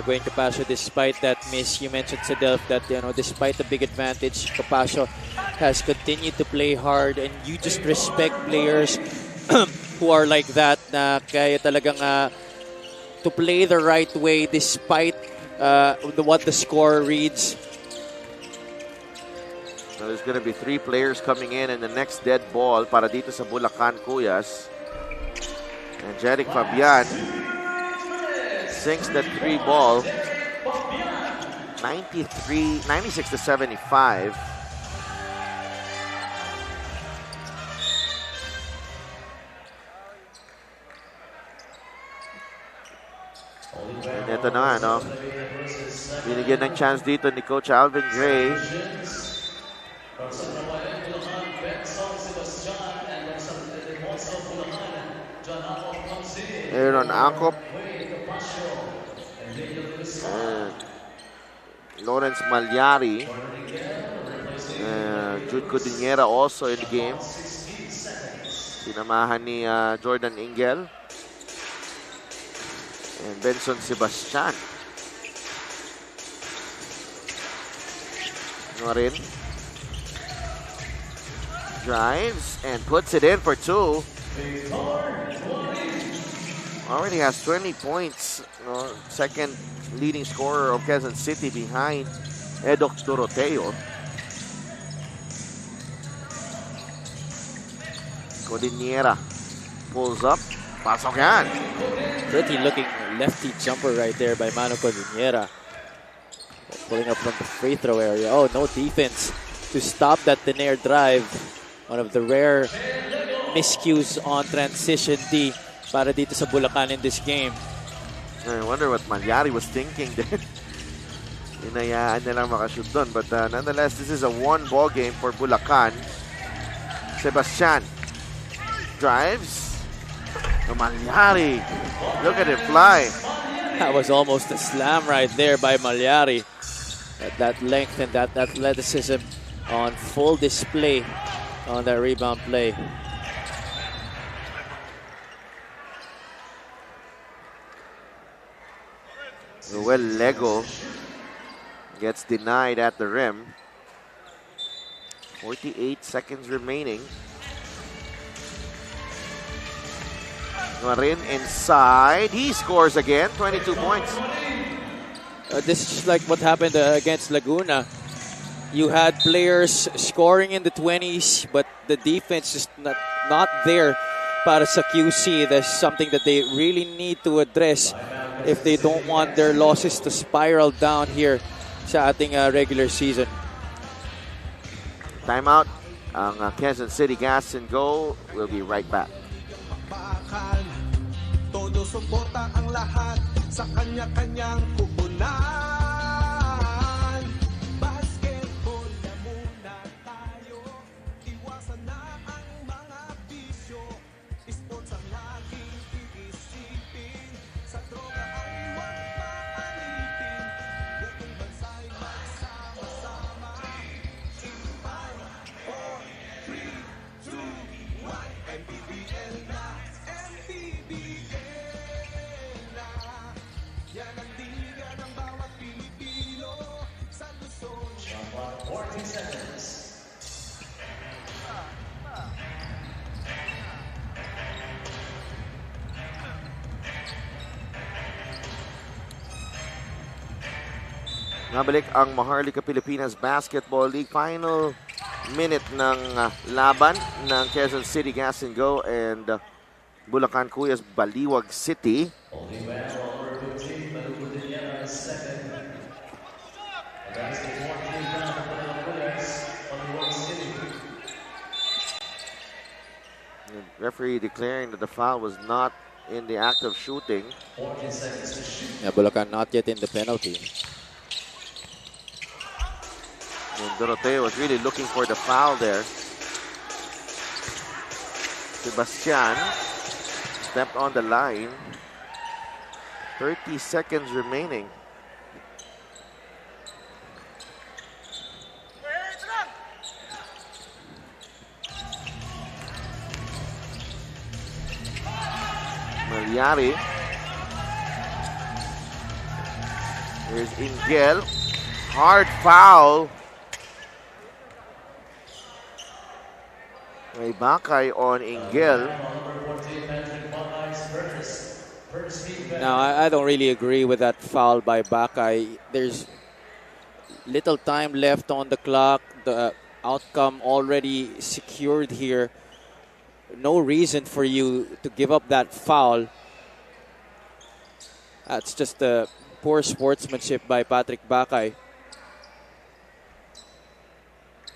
Speaker 2: Gwen Capasio, despite that miss, you mentioned sa Delph that, you know, despite the big advantage, Capasio has continued to play hard, and you just respect players who are like that, na kaya talagang to play the right way despite what the score reads.
Speaker 1: So there's going to be 3 players coming in and the next dead ball para dito sa Bulacan Kuyas. And Jerick Fabian sinks that 3 ball. 96 to 75. And ito na, no? Binigyan ng chance dito ni Coach Alvin Gray. Aaron Acop. Lawrence Malyari. Jude Codinera also in the game. Sinamahan ni Jordan Ingel. And Benson Sebastian. Norin drives and puts it in for 2. Already has 20 points. Second leading scorer of Quezon City behind Edoc Doroteo. Codinera pulls up. Pasok yan.
Speaker 2: Pretty looking lefty jumper right there by Mano Codinera. Pulling up from the free throw area. Oh, no defense to stop that Tenair drive. One of the rare miscues on transition D para dito sa Bulacan in this game.
Speaker 1: I wonder what Malyari was thinking there. Inayaan niya lang makashoot doon. But nonetheless, this is a 1-ball game for Bulacan. Sebastian drives. Malyari. Look at it fly.
Speaker 2: That was almost a slam right there by Malyari. At that length and that athleticism on full display on that rebound play.
Speaker 1: Noel Lego gets denied at the rim. 48 seconds remaining. Marin inside. He scores again. 22 points.
Speaker 2: This is like what happened against Laguna. You had players scoring in the 20s, but the defense is not there para sa QC. That's something that they really need to address if they don't want their losses to spiral down here sa ating regular season.
Speaker 1: Timeout. Ang Quezon City Gas and Go. We'll be right back.
Speaker 4: Todo suporta ang lahat sa kanya-kanyang kupunan. Basketball na muna tayo. Iwasan na ang mga bisyo. Sports ang laging iisipin. Sa droga ay huwag maalipin. Buong bansa'y magsama-sama. 5, 4, 3, 2, 1. MPBL na. Yan ang liga ng bawat Pilipino sa Luzon. 14 seconds.
Speaker 1: Nabalik ang Maharlika Pilipinas Basketball League. Final minute ng laban ng Quezon City Gas and Go and Bulacan Kuyas Baliwag City. The referee declaring that the foul was not in the act of shooting.
Speaker 2: Yeah, Bulacan not yet in the penalty.
Speaker 1: And Doroteo was really looking for the foul there. Sebastian stepped on the line. 30 seconds remaining. Malyari. Here's Ingel. Hard foul. May bakay on Ingel.
Speaker 2: Now, I don't really agree with that foul by Bakay. There's little time left on the clock. The outcome already secured here. No reason for you to give up that foul. That's just poor sportsmanship by Patrick Bakay.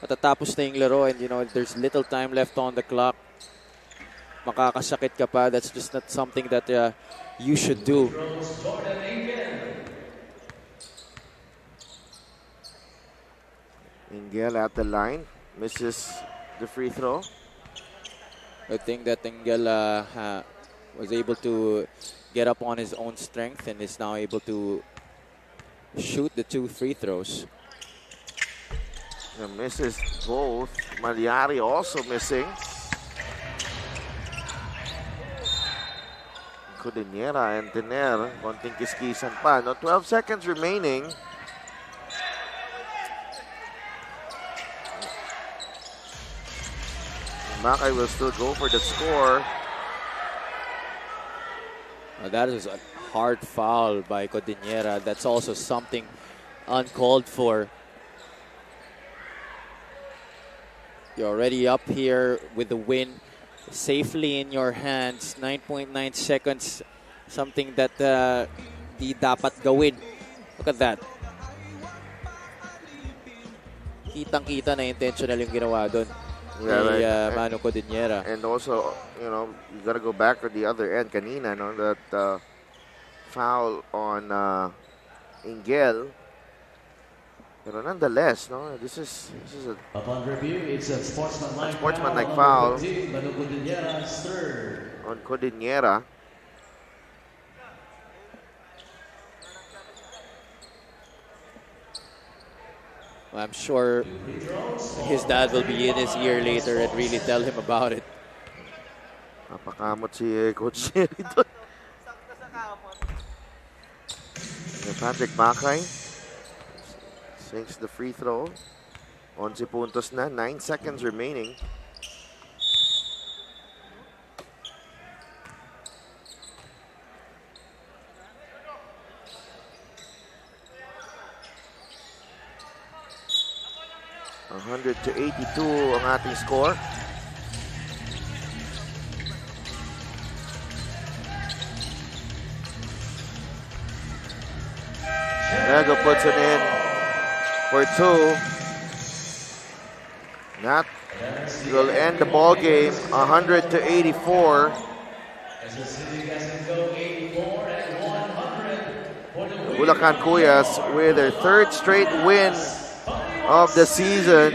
Speaker 2: Matatapos na yung laro and there's little time left on the clock. Makakasakit ka pa. That's just not something that you should do.
Speaker 1: Engel at the line, misses the free throw.
Speaker 2: I think that Engel was able to get up on his own strength and is now able to shoot the 2 free throws.
Speaker 1: Misses both. Malyari also missing. Cudinera and Tener, konting kiskisan pa. 12 seconds remaining. Bakay will still go for the score.
Speaker 2: That is a hard foul by Cudinera. That's also something uncalled for. You're already up here with the win safely in your hands. 9.9 seconds. Something that di dapat gawin. Look at that. Kitang-kita na intentional yung ginawa doon.
Speaker 1: Yeah, right.
Speaker 2: Manu Cudinera.
Speaker 1: And also, you got to go back to the other end kanina, no? That foul on Engel. Pero nonetheless, no? This is
Speaker 5: Upon review, it's a
Speaker 1: sportsmanlike foul on Cudinera.
Speaker 2: I'm sure his dad will be in his ear later and really tell him about it.
Speaker 1: Napakamot si Coach Jerry doon. Patrick Bakay sinks the free throw. 11 puntos na, 9 seconds remaining. to 82 ang ating score. Nego puts it in for 2. That will end the ball game 100 to 84. Bulacan Kuyas with their 3rd straight win of the season.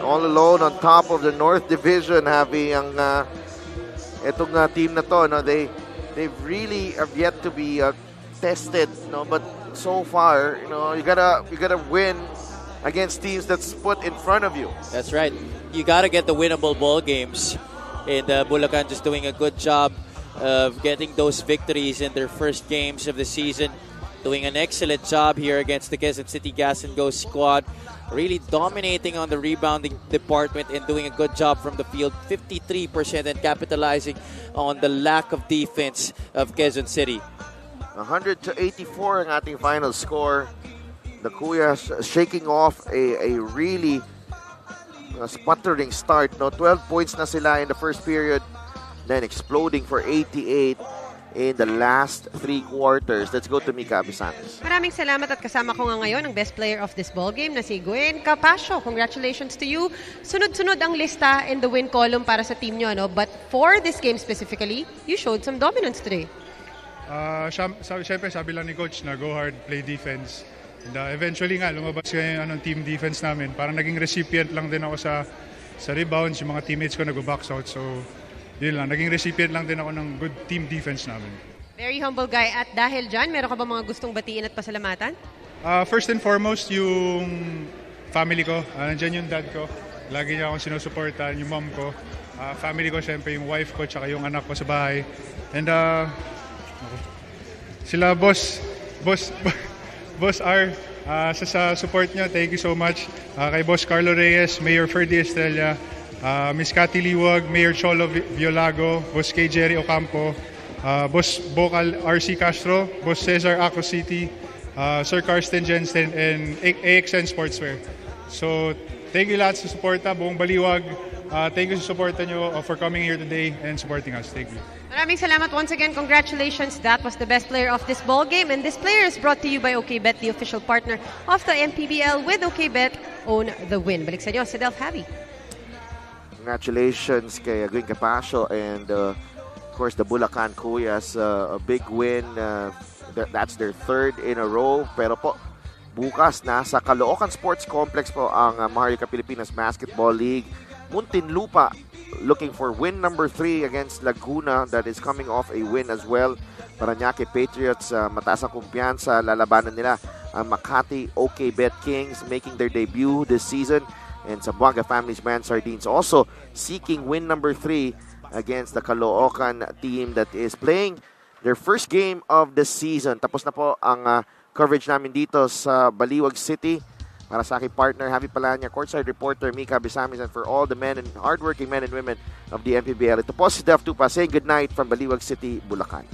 Speaker 1: All alone on top of the North Division, Javi, ang etong team na to, no, they really have yet to be tested, no, but so far, you gotta win against teams that's put in front of you.
Speaker 2: That's right. You gotta get the winnable ball games, and Bulacan just doing a good job of getting those victories in their first games of the season. Doing an excellent job here against the Quezon City Gas and Go squad. Really dominating on the rebounding department and doing a good job from the field. 53% and capitalizing on the lack of defense of Quezon City.
Speaker 1: 100 to 84 ang ating final score. The Kuyas shaking off a really sputtering start. No, 12 points na sila in the first period, then exploding for 88 in the last 3 quarters. Let's go to Mika Abisanes.
Speaker 3: Maraming salamat at kasama ko nga ngayon ang best player of this ball game na si Gwen Capasio. Congratulations to you. Sunod-sunod ang lista in the win column para sa team nyo, but for this game specifically, you showed some dominance today.
Speaker 8: Siyempre sabi lang ni Coach na go hard, play defense. And eventually nga, lumabas yung team defense namin. Parang naging recipient lang din ako sa rebounds. Yung mga teammates ko nag-box out. So, yun lang. Naging recipient lang din ako ng good team defense namin.
Speaker 3: Very humble guy. At dahil dyan, meron ka ba mga gustong batiin at pasalamatan?
Speaker 8: First and foremost, yung family ko. Nandyan yung dad ko. Lagi niya akong sinusuportan. Yung mom ko. Family ko, syempre yung wife ko, tsaka yung anak ko sa bahay. And sila Boss R, sa support nyo, thank you so much. Kay Boss Carlo Reyes, Mayor Ferdy Estrella, Miss Cathy Liwag, Mayor Cholo Violago, Boss K. Jerry Ocampo, Boss Bocal RC Castro, Boss Cesar Acro City, Sir Karsten Jensen, and AXN Sportswear. So, thank you lahat sa suporta, buong Baliwag. Thank you sa suporta nyo for coming here today and supporting us. Thank you.
Speaker 3: Maraming salamat once again. Congratulations. That was the best player of this ball game. And this player is brought to you by OKBet, the official partner of the MPBL. With OKBet, own the win. Balik sa inyo, si Del Javi.
Speaker 1: Congratulations kay Green Capasio and of course the Bulacan Kuyas, a big win. That's their third in a row. Pero po, bukas nasa Caloocan Sports Complex po ang Maharlika Pilipinas Basketball League. Muntinlupa looking for win number 3 against Laguna that is coming off a win as well. Parañaque Patriots, mataas ang kumpiyansa, lalabanan nila ang Makati OKBet Kings making their debut this season. And Zamboanga Families Man Sardines also seeking win number 3 against the Caloocan team that is playing their first game of the season. Tapos na po ang coverage namin dito sa Baliwag City. Para sa aking partner, Javi Palanya, courtside reporter Mika Bisamis, and for all the men and hardworking men and women of the MPBL. Ito po si Def Tupa saying good night from Baliwag City, Bulacan.